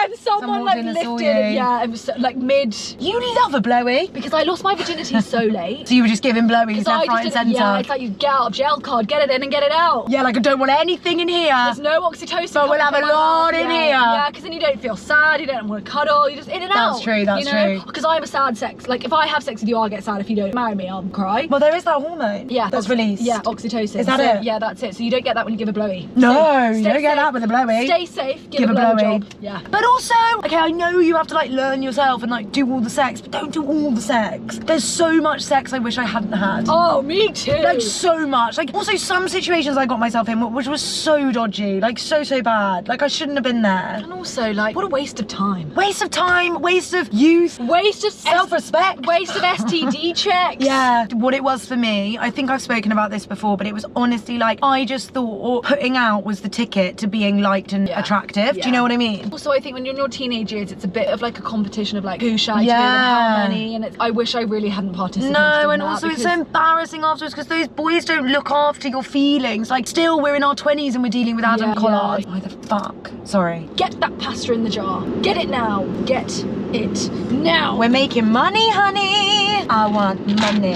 and someone like lifted it, yeah, it was so, like mid. You love a blowy. Because I lost my virginity so late. So you were just giving blowies left, right and centre? Yeah, it's like you get out of jail card, get it in and get it out. Yeah, like I don't want anything in here. There's no oxytocin. But we'll have a lot in here. Yeah, because then you don't feel sad, you don't want to cuddle, you just in and out. That's true, that's true. Because I'm a sad sex. Like if I have sex with you, I'll get sad. If you don't marry me, I'll cry. Well, there is that hormone. Yeah. That's released. Yeah, oxytocin. Is that it? Yeah, that's it. So you don't get that when you give a blowy. No, you don't get that with a blowy. Stay safe, give a blowy. Job. Yeah. But also, okay, I know you have to like learn yourself and like do all the sex, but don't do all the sex. There's so much sex I wish I hadn't had. Oh, me too. Like so much. Like also some situations I got myself in which was so dodgy, like so bad. Like I shouldn't have been there. And also like, what a waste of time. Waste of time, waste of youth, waste of self-respect, waste of STD checks. Yeah. What it was for me, I think I've spoken about this before, but it was honestly like I just thought putting out was the ticket to being liked and attractive. Yeah. Do you know what I mean? Also, I think when you're in your teenage years, it's a bit of like a competition of like who shagged who and how many, and I wish I really hadn't participated. No, in and that also it's so embarrassing afterwards because those boys don't look after your feelings. Like still we're in our 20s and we're dealing with Adam Collard. Why the fuck? Sorry. Get that pasta in the jar. Get it now. Get it now. We're making money, honey. I want money.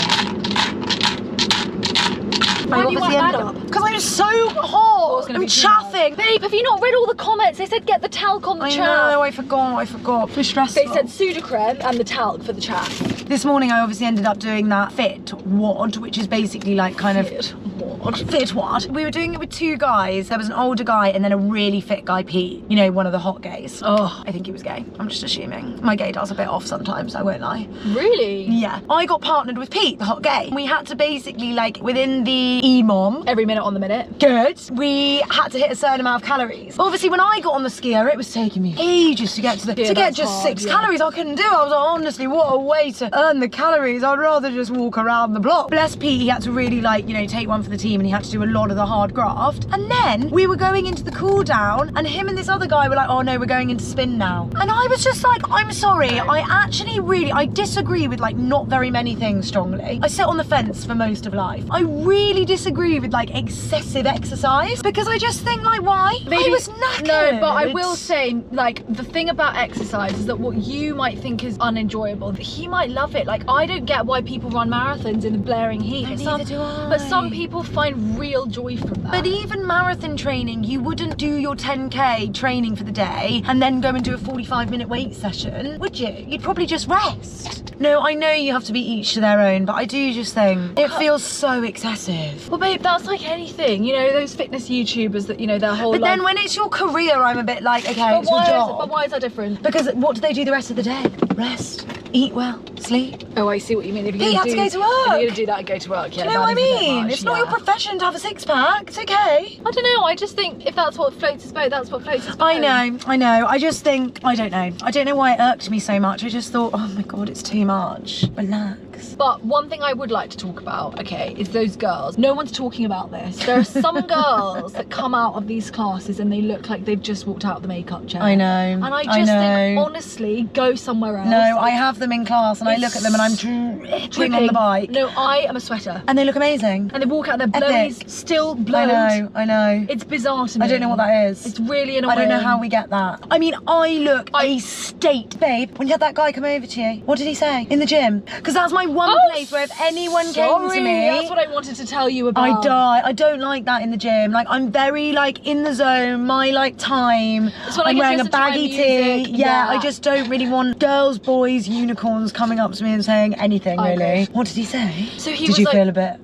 Why do you want that up? Because I'm so hot. I'm chaffing. Babe, have you not read all the comments? They said get the talc on the chaff. I know, I forgot. It's stressful. They said Sudocreme and the talc for the chaff. This morning I obviously ended up doing that fit wad, which is basically like kind of fit wad. We were doing it with two guys. There was an older guy and then a really fit guy, Pete. You know, one of the hot gays. Oh, I think he was gay. I'm just assuming. My gaydar's a bit off sometimes, I won't lie. Really? Yeah. I got partnered with Pete, the hot gay. We had to basically like within the EMOM. Every minute on the minute. Good. We had to hit a certain amount of calories. Obviously when I got on the skier, it was taking me ages to get to the, to get just 6 calories. I couldn't do. I was like, honestly, what a way to earn the calories. I'd rather just walk around the block. Bless Pete, he had to really like, you know, take one for the team and he had to do a lot of the hard graft. And then we were going into the cool down and him and this other guy were like, oh no, we're going into spin now. And I was just like, I'm sorry, I disagree with like not very many things strongly. I sit on the fence for most of life. I really disagree with like excessive exercise because I just think like, why? I was knackered. No, but I will say, like, the thing about exercise is that what you might think is unenjoyable, he might love it. Like, I don't get why people run marathons in the blaring heat. Neither do I. But some people find real joy from that. But even marathon training, you wouldn't do your 10K training for the day and then go and do a 45-minute weight session, would you? You'd probably just rest. No, I know you have to be each to their own, but I do just think it feels so excessive. Well, babe, that's like anything. You know, those fitness YouTubers that, you know, their whole But life... then when it's your career, I'm a bit like, okay, it's your job. But why is that different? Because what do they do the rest of the day? Rest, eat well, sleep. Oh, I see what you mean. If you're You gonna have to go to work. If you're going to do that, go to work. Yeah, Do you know what I that is a bit mean? much, It's not your yeah. profession to have a six-pack. It's okay. I don't know. I just think if that's what floats his boat, that's what floats his boat. I know. I just think, I don't know. I don't know why it irked me so much. I just thought, oh my God, it's too much. Relax. But one thing I would like to talk about, okay, is those girls. No one's talking about this. There are some girls that come out of these classes and they look like they've just walked out of the makeup chair. I know. And I just think, honestly, go somewhere else. No, I have them in class and I look at them and I'm dripping on the bike. No, I am a sweater. And they look amazing. And they walk out, their Epic. blowies still blowed. I know. It's bizarre to me. I don't know what that is. It's really annoying. I don't know how we get that. I mean, I look a state. Babe, when you had that guy come over to you, what did he say? In the gym? Because that's my one place where if anyone came to me... That's what I wanted to tell you about. I die. I don't like that in the gym. Like, I'm very, like, in the zone, my, like, time. It's when I'm I wearing a get to listen to my baggy tee. music. Yeah, I just don't really want girls, boys, unicorns coming up to me and saying anything, I really. agree. What did he say? So he did was you like, feel a bit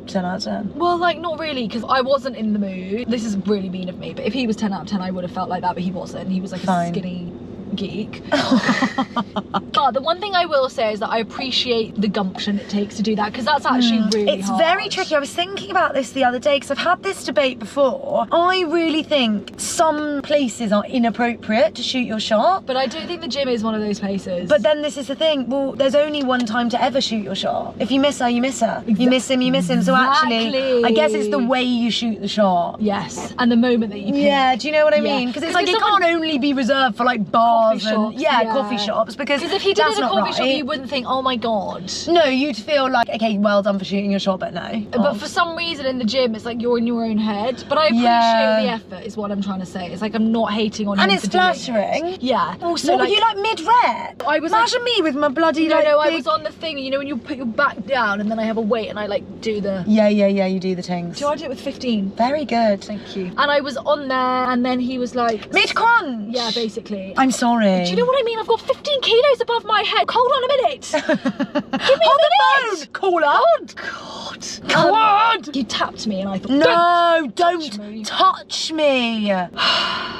10 out of 10? well, like, not really, because I wasn't in the mood. This is really mean of me, but if he was 10 out of 10, I would have felt like that, but he wasn't. He was like a skinny geek. But the one thing I will say is that I appreciate the gumption it takes to do that, because that's actually really It's hard. very tricky. I was thinking about this the other day because I've had this debate before. I really think some places are inappropriate to shoot your shot. But I do think the gym is one of those places. But then this is the thing, well, there's only one time to ever shoot your shot. If you miss her, you miss her. You miss him, you miss him. So actually, I guess it's the way you shoot the shot. yes, and the moment that you pick. Yeah, do you know what I Yeah. mean? Because it's 'Cause like if it someone- can't only be reserved for like bars Coffee and shops, yeah. coffee shops because Because if he did that's it at a not coffee shop, right. you wouldn't think, oh my god. No, you'd feel like, okay, well done for shooting your shot, but no. But for some reason in the gym, it's like you're in your own head. But I appreciate Yeah. the effort, is what I'm trying to say. It's like I'm not hating on And him it's for doing flattering. it. Yeah. Also, what, were you like mid-rep? I was Imagine me with my bloody No, like no, I big... was on the thing, you know, when you put your back down and then I have a weight and I like do the... Yeah, you do the things. Do I do it with 15? Very good. Thank you. And I was on there and then he was like... Mid-crunch? Yeah, basically. I'm sorry. Do you know what I mean? I've got 15 kilos above my head. Hold on a minute. Give me Hold a the minute. phone! Call her! God. Come on! You tapped me and I thought, No, touch me. don't touch me.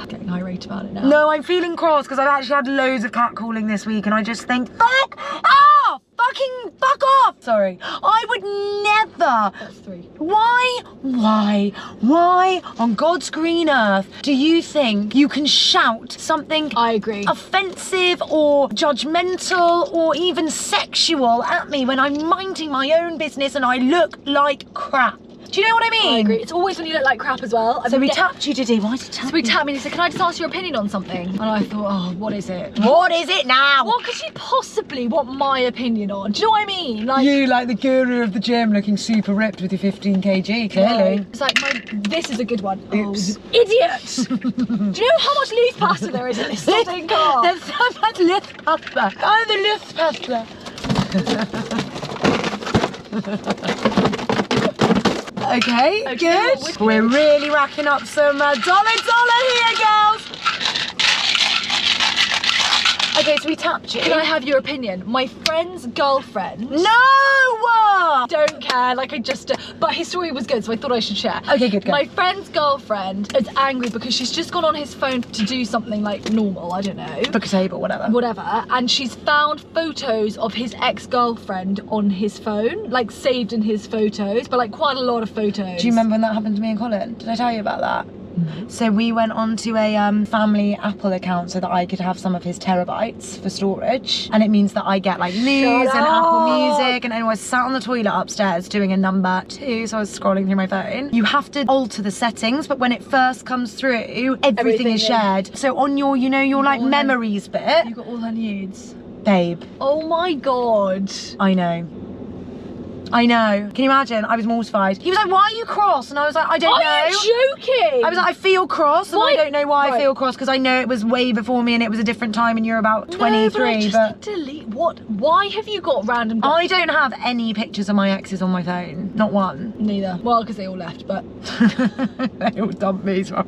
Getting irate about it now. No, I'm feeling cross because I've actually had loads of catcalling this week and I just think, fuck off! Fucking fuck off! Sorry. I would never. That's 3. Why on God's green earth do you think you can shout something I agree. offensive or judgmental or even sexual at me when I'm minding my own business and I look like crap? Do you know what I mean? I agree. It's always when you look like crap as well. So he tapped you, did he? Why did he tap So he you? tapped me and he said, can I just ask your opinion on something? And I thought, oh, what is it? What is it now? What could you possibly want my opinion on? Do you know what I mean? Like, You like the guru of the gym looking super ripped with your 15 kg, clearly. It's like, this is a good one. Oops. Oh, idiot! Do you know how much loose pasta there is in this fucking car? There's so much loose pasta. Oh, the loose pasta. Okay, good. which- We're really racking up some dollar here, girls. Okay, so we tapped you. Can I have your opinion? My friend's girlfriend. No! Don't care, like I just, but his story was good, so I thought I should share. Okay, good, go. My friend's girlfriend is angry because she's just gone on his phone to do something like normal, I don't know. Book a table, whatever. Whatever, and she's found photos of his ex-girlfriend on his phone, like saved in his photos, but like quite a lot of photos. Do you remember when that happened to me and Colin? Did I tell you about that? So we went onto a family Apple account so that I could have some of his terabytes for storage, and it means that I get like news and Apple Music. And I was sat on the toilet upstairs doing a number 2, so I was scrolling through my phone. You have to alter the settings, but when it first comes through, everything is shared. So on your, you know, your like memories bit, You got all her nudes. babe. Oh my god. I know. I know. Can you imagine? I was mortified. He was like, why are you cross? And I was like, I don't know. Are you joking? I was like, I feel cross, and Why? I don't know why I Right. feel cross, because I know it was way before me and it was a different time and you're about 23, No, but I just delete. What? Why have you got random? I don't have any pictures of my exes on my phone. Not one. Neither. Well, because they all left, but They all dumped me. So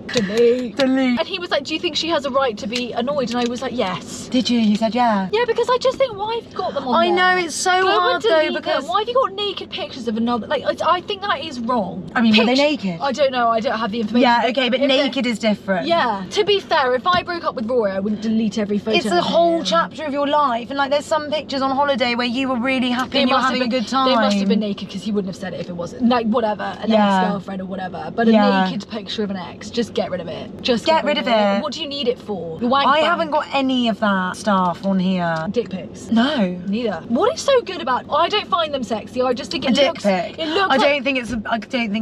delete. delete. And he was like, do you think she has a right to be annoyed? And I was like, yes. Did you? You said yeah. Yeah, because I just think, why have you got them on I there? know, it's so Go hard and delete though, because them. Why have you got naked pictures of another? Like, I think that is wrong. I mean, were they naked? I don't know. I don't have the information. Yeah, okay, but if they're- naked is different. Yeah. To be fair, if I broke up with Rory, I wouldn't delete every photo. It's a of whole him. chapter of your life, and like there's some pictures on holiday where you were really happy and you were must have having a been- good time. They must have been naked because he wouldn't have said it if it wasn't. Like, whatever, an Yeah. ex-girlfriend or whatever. But Yeah. a naked picture of an ex, just get rid of it. Just Get rid of it. What do you need it for? Your wank I bank. haven't got any of that stuff on here. Dick pics. No. Neither. What is so good about? I don't find them sexy. I just think A it dick looks. pic. It looks. I like, don't think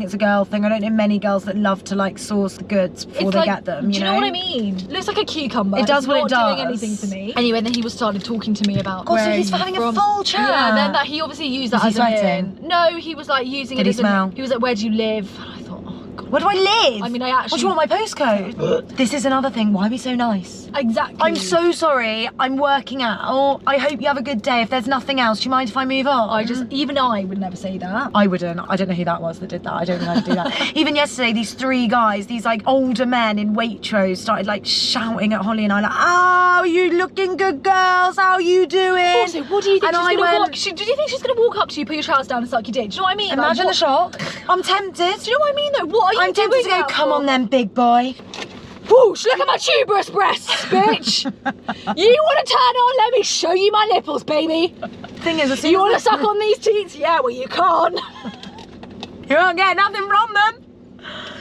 it's a girl thing. I don't know many girls that love to like source the goods before It's they like, get them. Do you know what I mean? Looks like a cucumber. It does It's what it not does. doing anything for me. Anyway, then he was started talking to me about. God, so where he's are you having a from? full chat. Yeah, then that he obviously used that Was as he a sweating? in. No, he was like using Did it he as smell? He was like, where do you live? And I thought, oh god. Where do I live? I mean, I What actually. do you want, my postcode? This is another thing. Why are we so nice? Exactly. I'm so sorry. I'm working out. I hope you have a good day. If there's nothing else, do you mind if I move on? Even I would never say that. I wouldn't. I don't know who that was that did that. I don't think I'd do that. Even yesterday, these 3 guys, these like older men in Waitrose started like shouting at Holly and I like, oh, you looking good girls, how you doing? Also, what do you think And she's I gonna went- walk? Do you think she's gonna walk up to you, put your trousers down, and suck your dick? Do you know what I mean? Imagine the shock. I'm tempted. Do you know what I mean though? What are you I'm tempted doing to go, that come for? on then, big boy. Whoosh, look at my tuberous breasts, bitch. You want to turn on? Let me show you my nipples, baby. Thing is, as soon You as want to suck on these teats? Yeah, well, you can't. you won't get nothing from them.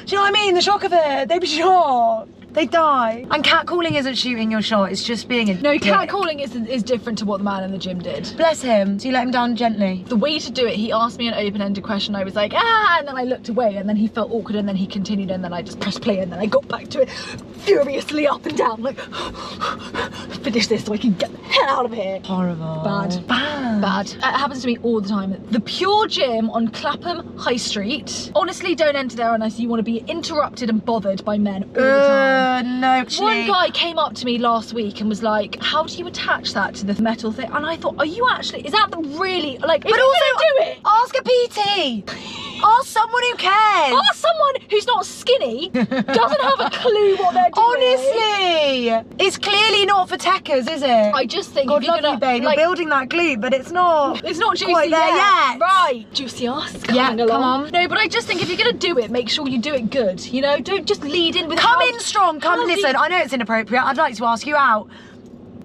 Do you know what I mean? The shock of it. They'd be shocked. They die. And catcalling isn't shooting your shot, it's just being a No, dick. catcalling is different to what the man in the gym did. Bless him. So you let him down gently. The way to do it, he asked me an open-ended question. I was like, ah, and then I looked away, and then he felt awkward, and then he continued, and then I just pressed play, and then I got back to it furiously up and down, like, finish this so I can get the hell out of here. Horrible. Bad. Bad. It happens to me all the time. The Pure Gym on Clapham High Street. Honestly, don't enter there unless you want to be interrupted and bothered by men all the time. No, actually. One guy came up to me last week and was like, how do you attach that to the metal thing? And I thought, are you actually, is that the really, like, if But you're also, gonna do it, ask a PT. Ask someone who cares. ask someone who's not skinny, doesn't have a clue what they're doing. Honestly, it's clearly not for techers, is it? I just think God if you're love gonna, you, babe. like, You're building that glute, but it's not. it's not juicy quite there yet. Right. Juicy ass coming Yeah, along. come on. No, but I just think if you're gonna do it, make sure you do it good. You know, don't just lead in with Come how- in strong. Come how listen. the- I know it's inappropriate. I'd like to ask you out.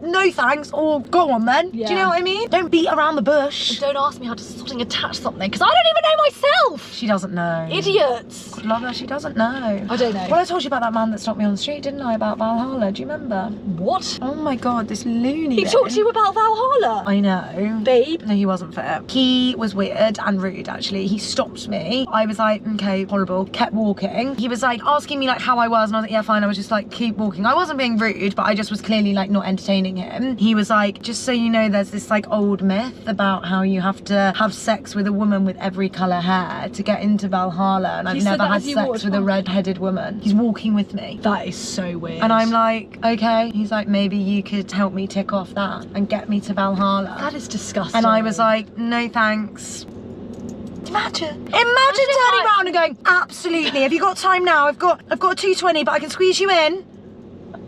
No thanks, or go on then. Do Yeah. you know what I mean? Don't beat around the bush. Don't ask me how to something attach something, because I don't even know myself. She doesn't know. Idiots. God love her, she doesn't know. I don't know. Well, I told you about that man that stopped me on the street, didn't I? About Valhalla. Do you remember? What? Oh my God, this loony. He talked to you about Valhalla. I know. Babe. No, he wasn't fair. He was weird and rude, actually. He stopped me. I was like, okay, horrible. Kept walking. He was like asking me like how I was, and I was like, yeah, fine. I was just like, keep walking. I wasn't being rude, but I just was clearly like not entertaining him. He was like, just so you know, there's this like old myth about how you have to have sex with a woman with every colour hair to get into Valhalla, and I've He said never that had as you sex walked with a past. red-headed woman. He's walking with me. That is so weird. And I'm like, okay. He's like, maybe you could help me tick off that and get me to Valhalla. that is disgusting. And I was like, no thanks. Imagine turning around and going, absolutely. Have you got time now? I've got a 220, but I can squeeze you in.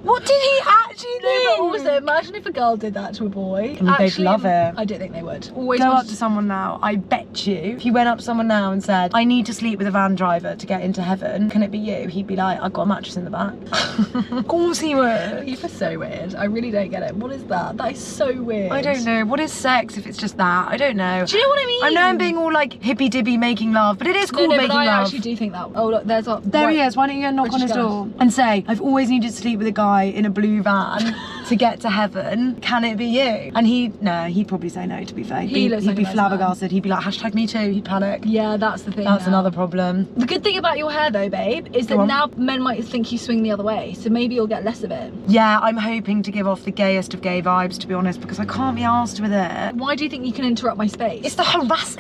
What did he actually No, but think? also imagine if a girl did that to a boy. I mean, they'd love it. I don't think they would. Always Go wanted up to someone now, I bet you, if you went up to someone now and said, I need to sleep with a van driver to get into heaven, can it be you? He'd be like, I've got a mattress in the back. Of course he would. People are so weird. I really don't get it. What is that? That is so weird. I don't know. What is sex if it's just that? I don't know. Do you know what I mean? I know I'm being all like hippy dippy making love, but it is cool No, making but I love. actually do think that. Oh look, there's a. There he is. Why don't you go and knock on British his guy. door and say, I've always needed to sleep with a guy in a blue van to get to heaven. Can it be you? And he'd probably say no, to be fair. He looks he'd like be a nice flabbergasted. He'd be like, hashtag me too. He'd panic. Yeah, that's the thing. That's now. another problem. The good thing about your hair though, babe, is Go that on. now men might think you swing the other way, so maybe you'll get less of it. Yeah, I'm hoping to give off the gayest of gay vibes, to be honest, because I can't be arsed with it. Why do you think you can interrupt my space? It's the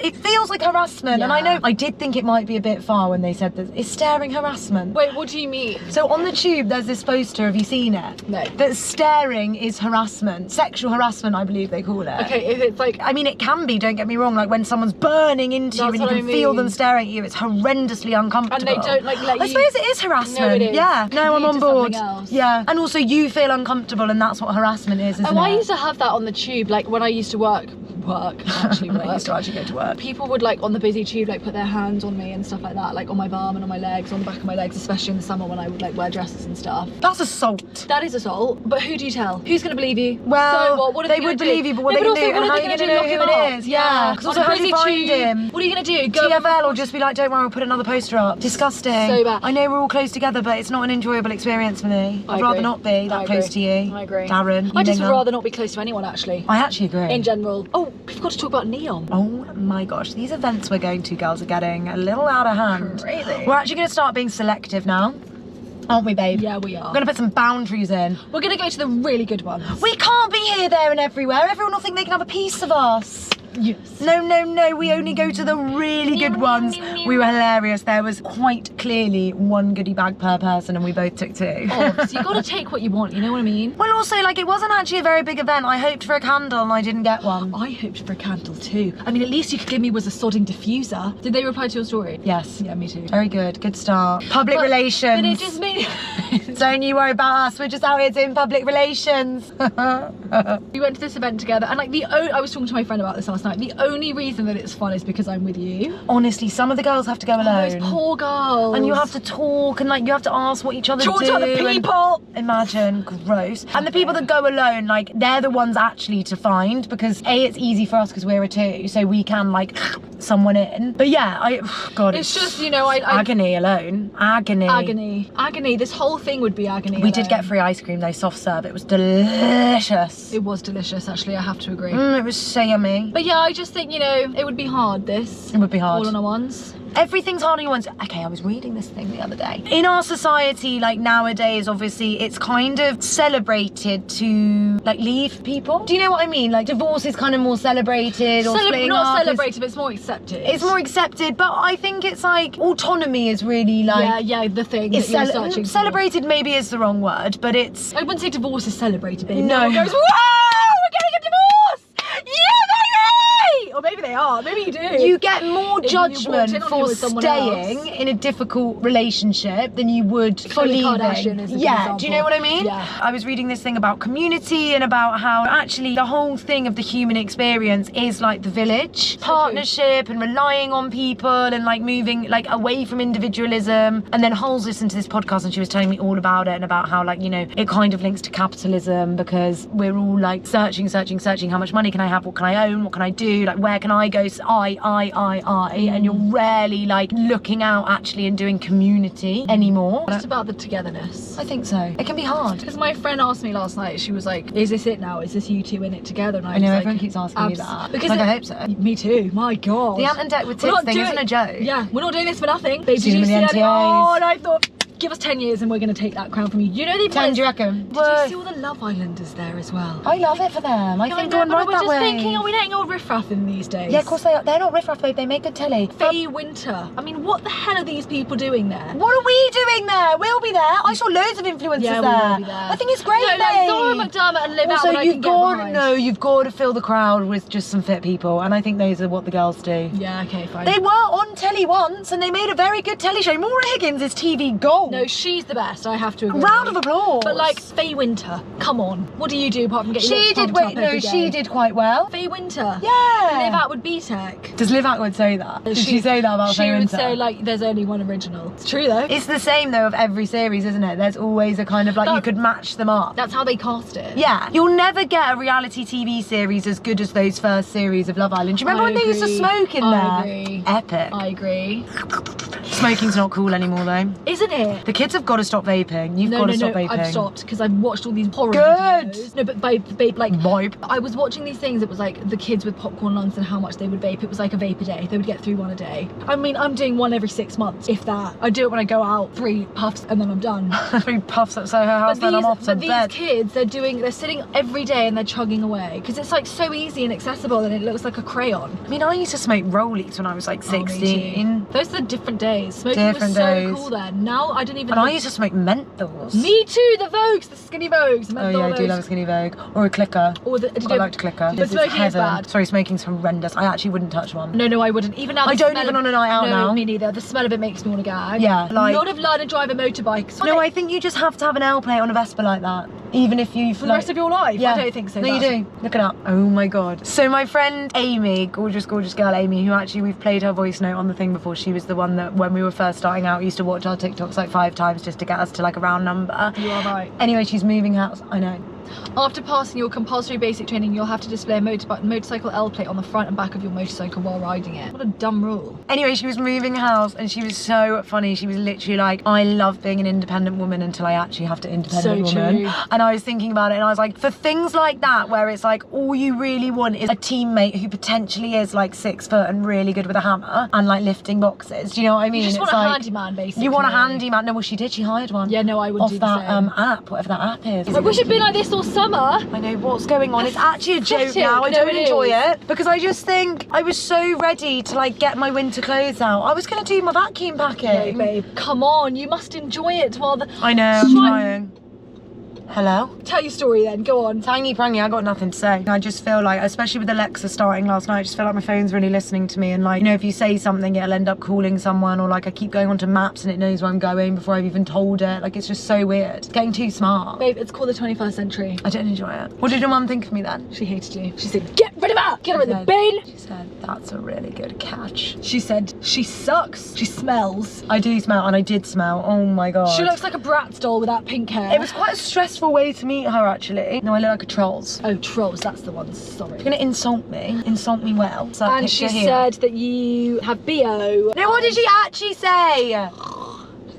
it feels like harassment, and I know I did think it might be a bit far when they said that it's staring harassment. Wait, what do you mean? So on the tube there's this poster, have you seen it? No. That staring is harassment, sexual harassment I believe they call it. Okay, if it's like, I mean it can be, don't get me wrong, like when someone's burning into you That's and you what can I feel mean. them staring at you, it's horrendously uncomfortable. and they don't like let I you. suppose it is harassment. No, it is. Yeah, no, I'm Lead on to board. something else. Yeah, and also you feel uncomfortable and that's what harassment is, isn't Oh, I it? used to have that on the tube, like when I used to actually I used to actually go to work. People would like on the busy tube like put their hands on me and stuff like that, like on my bum and on my legs, on the back of my legs, especially in the summer when I would like wear dresses and stuff. That's assault. That is assault, but who do you tell? Who's gonna believe you? Well, so what are they gonna would do? believe you, but what No, are they also, gonna do? what And are how they are you gonna gonna do? know Lock who him it up? is? Yeah. 'Cause On also a how do you busy find tube. him? What are you gonna do? Go TFL or just be like, don't worry, we'll put another poster up. Disgusting. So bad. I know we're all close together, but it's not an enjoyable experience for me. I I'd rather agree. not be that I close agree. to you. I agree. Darren. I just would Yinger. rather not be close to anyone actually. I actually agree. In general. Oh, we've got to talk about neon. Oh my gosh, these events we're going to, girls, are getting a little out of hand. Crazy. We're actually going to start being selective now, aren't we, babe? Yeah, we are. We're going to put some boundaries in. We're gonna go to the really good ones. We can't be here, there and everywhere. Everyone will think they can have a piece of us. Yes. No, no, no, we only go to the really good ones. We were hilarious. There was quite clearly one goodie bag per person and we both took two. Oh, so you gotta take what you want, you know what I mean? Well, also, like, it wasn't actually a very big event. I hoped for a candle and I didn't get one. I hoped for a candle too. I mean, at least you could give me was a sodding diffuser. Did they reply to your story? Yes. Yeah, me too. Very good. Good start. Public But relations. it just made Don't you worry about us. We're just out here doing public relations. we went to this event together, and like I was talking to my friend about this last night. The only reason that it's fun is because I'm with you. Honestly, some of the girls have to go alone. Those poor girls. And you have to talk and like you have to ask what each other talk do. to other and- people. Imagine, gross. And the people that go alone, like they're the ones actually to find because A, it's easy for us because we're a two, so we can like someone in. But yeah, God, It's just, you know, I agony alone. Agony. agony. This whole thing would be agony. We did alone. get free ice cream though, soft serve. It was delicious. It was delicious, actually. I have to agree. It was so yummy. But yeah, I just think, you know, it would be hard. This. It would be hard. All on our ones. Everything's hard on your ones. Okay, I was reading this thing the other day. In our society, like nowadays, obviously, it's kind of celebrated to like leave people. Do you know what I mean? Like divorce is kind of more celebrated or splitting not up is- celebrated, but it's more accepted. It's more accepted, but I think it's like autonomy is really like yeah, the thing it's that you're searching for. celebrated. Maybe is the wrong word, but it's I wouldn't say divorce is celebrated, baby. No. one goes, whoa, we're getting a divorce! Yeah, baby! Or maybe they are. Maybe you do. you get more If you walked judgment in on for you with someone staying else. in a difficult relationship than you would for Khloe leaving. Kardashian is a good Yeah, do you know example. what I mean? Yeah. I was reading this thing about community and about how actually the whole thing of the human experience is like the village, partnership and relying on people and like moving like away from individualism. And then Holes listened to this podcast and she was telling me all about it and about how like, you know, it kind of links to capitalism because we're all like searching how much money can I have, what can I own, what can I do, like where can I go, and you're rarely like looking out actually and doing community anymore. Just about the togetherness. I think so. It can be hard. Because my friend asked me last night, she was like, is this it now? Is this you two in it together? And I know was everyone like, keeps asking me that. Because Like, I hope so. Me too. My God. The Ant and Deck with We're tits not thing isn't a joke. Yeah, we're not doing this for nothing. Babe, See did you them see in the that? NTAs. Oh, and I thought, give us 10 years and we're going to take that crown from you. You know they've 10, do you reckon? Did you see all the Love Islanders there as well? I love it for them. I think going but right we're that just way. thinking, are we letting old riffraff in these days? Yeah, of course they are. They're not riffraff, babe. They make good telly. Faye Winter. I mean, what the hell are these people doing there? What are we doing there? We'll be there. I saw loads of influencers Yeah, we there. will be there. I think it's great, No, like babe. Zora McDermott and Liv out Also, what I can you've get got behind. you've got to fill the crowd with just some fit people, and I think those are what the girls do. Yeah, okay, fine. They were on telly once, and they made a very good telly show. Maura Higgins is TV gold. No, she's the best, I have to agree. Round of applause. But like, Faye Winter, come on. What do you do apart from getting She did, wait, no, she did quite well. Faye Winter? Yeah. Live Out with B-Tech. Does Liv Atwood say that? Did she say that about Faye She would Winter? say like, there's only one original. It's true though. It's the same though of every series, isn't it? There's always a kind of like, you could match them up. That's how they cast it. Yeah, you'll never get a reality TV series as good as those first series of Love Island. Do you remember when they used to smoke in there? I agree. Epic. I agree. Smoking's not cool anymore though. Isn't it? The kids have got to stop vaping. You've got to stop vaping. I've stopped because I've watched all these horror Good. videos. No, but vape, like Vibe. I was watching these things. It was like the kids with popcorn lungs and how much they would vape. It was like a vape a day. They would get through one a day. I mean, I'm doing one every 6 months, if that. I do it when I go out, 3 puffs, and then I'm done. 3 puffs at Soho House, then I'm off to bed. These kids, they're sitting every day and they're chugging away because it's like so easy and accessible and it looks like a crayon. I mean, I used to smoke rollies when I was like 16. Those are different days. Smoking Different was so days. cool then. Now I don't even. And I used to smoke menthols. Me too. The Vogues, the skinny Vogues. Oh yeah, I do love a skinny Vogue. Or a clicker. Or the. I liked clicker. But smoking is heaven. bad. Sorry, smoking's horrendous. I actually wouldn't touch one. No, I wouldn't. Even now. I don't even on a night out now. No, me neither. The smell of it makes me want to gag. Yeah, like. Not of learn to drive a motorbike. No, I think you just have to have an L plate on a Vespa like that. Even if you for the rest of your life? Yeah. I don't think so. No, you do. Look it up. Oh my god. So my friend Amy, gorgeous girl Amy, who actually we've played her voice note on the thing before. She was the one that when we were first starting out used to watch our TikToks like 5 times just to get us to like a round number. You are right. Anyway, she's moving house. I know. After passing your compulsory basic training, you'll have to display a motorcycle L plate on the front and back of your motorcycle while riding it. What a dumb rule. Anyway, she was moving house and she was so funny. She was literally like, I love being an independent woman until I actually have to independent woman. True. And I was thinking about it and I was like, for things like that where it's like all you really want is a teammate who potentially is like 6 foot and really good with a hammer and like lifting boxes. Do you know what I mean? You just want a like, handyman basically. You want a handyman. No, well she did. She hired one. Yeah, no, I would off do the that same. App, whatever that app is. I wish it'd been like this all summer. I know what's going on. It's actually a joke Pathetic. now. I No, don't it enjoy is. it because I just think I was so ready to like get my winter clothes out. I was gonna do my vacuum packing. No, babe, come on, you must enjoy it while the. I know, I'm trying. Hello? Tell your story then, go on. Tangy prangy, I got nothing to say. I just feel like, especially with Alexa starting last night, I just feel like my phone's really listening to me and like, you know, if you say something, it'll end up calling someone or like I keep going onto maps and it knows where I'm going before I've even told it. Like, it's just so weird. It's getting too smart. Babe, it's called the 21st century. I don't enjoy it. What did your mum think of me then? She hated you. She said, get rid of her! Get her in the bin! She said, that's a really good catch. She said, she sucks. She smells. I do smell, and I did smell. Oh my god. She looks like a Bratz doll with that pink hair. It was quite a stressful way to meet her, actually. No, I look like a trolls. Oh, trolls, that's the one, sorry. You're gonna insult me well. So And she said that you have BO. No, what did she actually say?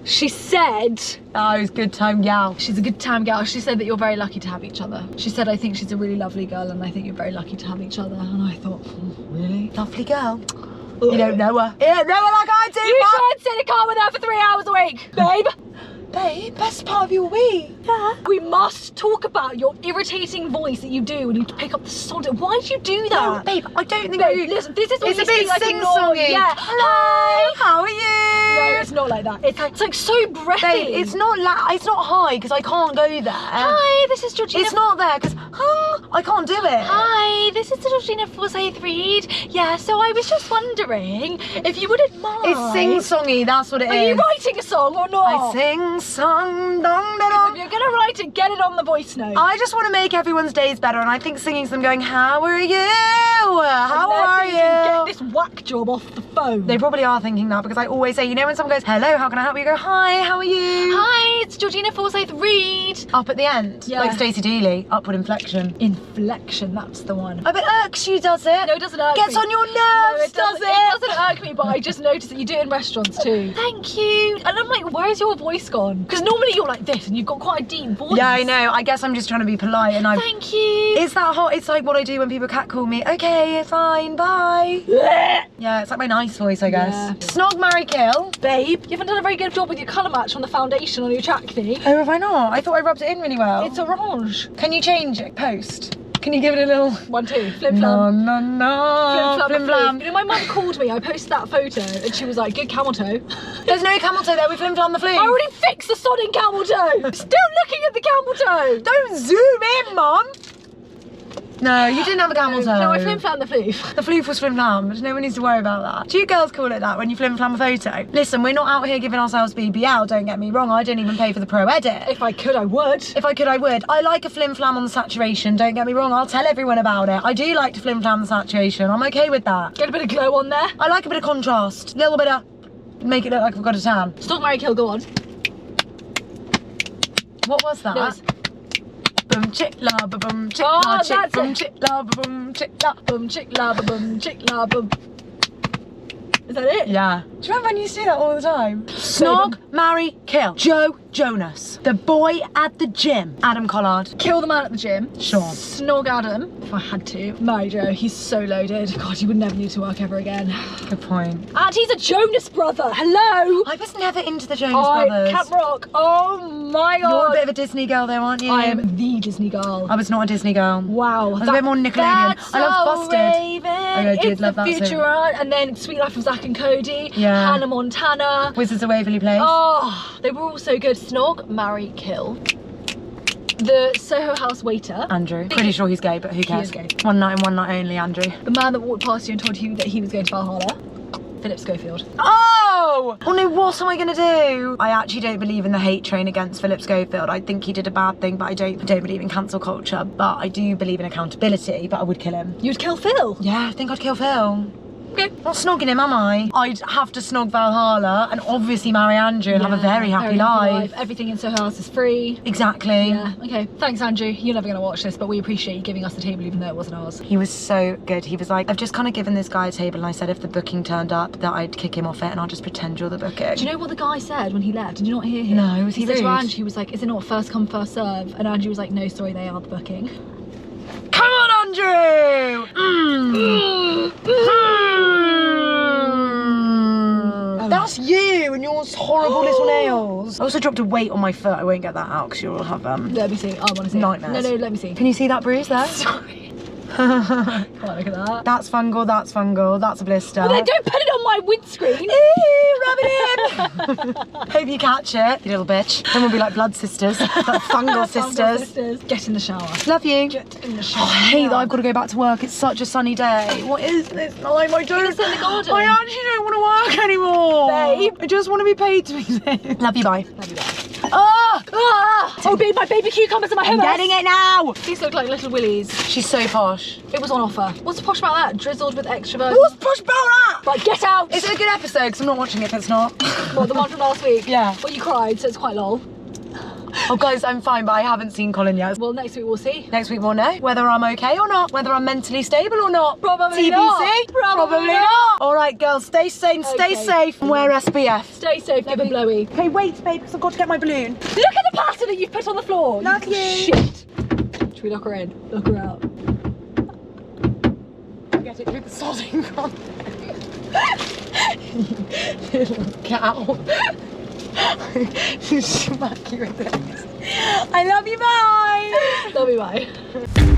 She said, Oh, it was good time, gal. she's a good time gal. She said that you're very lucky to have each other. She said, I think she's a really lovely girl and I think you're very lucky to have each other. And I thought, really? Lovely girl. You don't know her. You don't know her like I do, You Mum. try and sit in a car with her for 3 hours a week, babe. Babe, best part of your week. Yeah. We must talk about your irritating voice that you do when you pick up the sod. Why do you do No, that? babe, I don't think Babe, listen, this is what it's you a bit speak like in sing-songy. Yeah. Hello, how are No, you? it's not like that. It's like so breathy. Babe, it's not high because I can't go there. Hi, this is Georgina. It's not there because I can't do it. Hi, this is Georgina Forsyth Reed. Yeah, so I was just wondering if you wouldn't mind. It's sing-songy, that's what it is. Are you writing a song or not? I sing song dong da If dong. you're gonna write it, get it on the voice note. I just want to make everyone's days better, and I think singing to them going, how are you? How are Get you? this whack job off the phone. They probably are thinking that because I always say, you know when someone goes, hello, how can I help you? You go, hi, how are you? Hi, it's Georgina Forsyth Reed. Up at the end, Yeah. like Stacey Dealey, upward inflection. Inflection, that's the one. Oh, but irks you, does it? No, it doesn't irk Gets me. on your nerves, No, does it? It doesn't irk me, but I just noticed that you do it in restaurants too. Thank you. And I'm like, where's your voice gone? Because normally you're like this and you've got quite a deep voice. Yeah, I know. I guess I'm just trying to be polite and I'm... Thank you. It's that hot. It's like what I do when people catcall me. Okay, fine, bye. Yeah, it's like my nice voice, I guess. Yeah. Snog, marry, kill. Babe, you haven't done a very good job with your colour match on the foundation on your trackney. Oh, have I not? I thought I rubbed it in really well. It's orange. Can you change it? Post. Can you give it a little... 1, 2, flim No, flam. no, no. Flim Flim flam. flam. You know, my mum called me, I posted that photo, and she was like, good camel toe. There's no camel toe there. We flim flam the flu. I already fixed the sodding camel toe. Still looking at the camel toe. Don't zoom in, Mum. No, you didn't have a camel toe. No, I flim-flam the floof. The floof was flim-flam. No one needs to worry about that. Do you girls call it that when you flim-flam a photo? Listen, we're not out here giving ourselves BBL, don't get me wrong. I don't even pay for the pro edit. If I could, I would. If I could, I would. I like a flim-flam on the saturation, don't get me wrong. I'll tell everyone about it. I do like to flim-flam the saturation. I'm okay with that. Get a bit of glow on there. I like a bit of contrast. A little bit of... Make it look like I've got a tan. Stalk, marry, kill, go on. What was that? Yes. Boom chick la ba boom chick Oh, la chick that's boom it. chick la ba boom chick la. Boom, chick, la, boom, chick, la, boom. Is that it? Yeah. Do you remember when you used to do that all the time? Snog, marry, kill. Joe Jonas. The boy at the gym. Adam Collard. Kill the man at the gym. Sure. Snog Adam, if I had to. Marry Joe, he's so loaded. God, he would never need to work ever again. Good point. And he's a Jonas brother. Hello. I was never into the Jonas Brothers. Camp Rock. Oh my God. You're a bit of a Disney girl though, aren't you? I am the Disney girl. I was not a Disney girl. Wow. I was a bit more Nickelodeon. I love Busted. I did love that too. Future and then Sweet Life of Zack and Cody. Yeah. Hannah Montana. Wizards of Waverly Place. Oh, they were all so good. Snog, marry, kill. The Soho House waiter. Andrew. Pretty sure he's gay, but who cares? He is gay. One night and one night only, Andrew. The man that walked past you and told you that he was going to Valhalla. Philip Schofield. Oh! Oh no, what am I gonna do? I actually don't believe in the hate train against Philip Schofield. I think he did a bad thing, but I don't believe in cancel culture. But I do believe in accountability, but I would kill him. You'd kill Phil? Yeah, I think I'd kill Phil. Okay. Not snogging him, am I? I'd have to snog Valhalla and obviously marry Andrew and have a very happy life. Everything in Soho House is free. Exactly. Yeah, okay. Thanks, Andrew. You're never going to watch this, but we appreciate you giving us the table even though it wasn't ours. He was so good. He was like, I've just kind of given this guy a table and I said if the booking turned up that I'd kick him off it and I'll just pretend you're the booking. Do you know what the guy said when he left? Did you not hear him? No, was he said to rude? Andrew, he was like, is it not first come, first serve? And Andrew was like, no, sorry, they are the booking. Come on, Andrew! That's you and your horrible little nails. I also dropped a weight on my foot. I won't get that out because you'll have Let me see. I want to see. nightmares. No, let me see. Can you see that bruise there? Sorry. Can't look at that. That's fungal, that's fungal, that's a blister. Well, then don't put it on my windscreen. Eee, rub it in. Hope you catch it, you little bitch. Then we'll be like blood sisters, like fungal sisters. Get in the shower. Love you. Get in the shower. I hate that I've got to go back to work. It's such a sunny day. What is this time? I don't. sit in the garden. I actually don't want to work anymore. Babe. I just want to be paid to be there. Love you, bye. Love you, bye. Ah! Oh, babe, my baby cucumbers and my hummus. I'm getting it now. These look like little willies. She's so posh. It was on offer. What's posh about that? Drizzled with extra virgin. What's posh about that? Right, get out. Is it a good episode? Because I'm not watching it if it's not. What, the one from last week? Yeah. Well, you cried, so it's quite lol. Oh, guys, I'm fine, but I haven't seen Colin yet. Well, next week we'll see. Next week we'll know whether I'm okay or not, whether I'm mentally stable or not. Probably TBC? not. Probably not. All right, girls, stay sane, stay Okay. safe, and wear SPF. Stay safe, give a blowy. Okay, wait, babe, because I've got to get my balloon. Look at the pattern that you've put on the floor. Love you. Shit. Should we lock her in? Lock her out. Get it through the sodding con. Little cow. Smack you with this. I love you, bye. Love you, bye.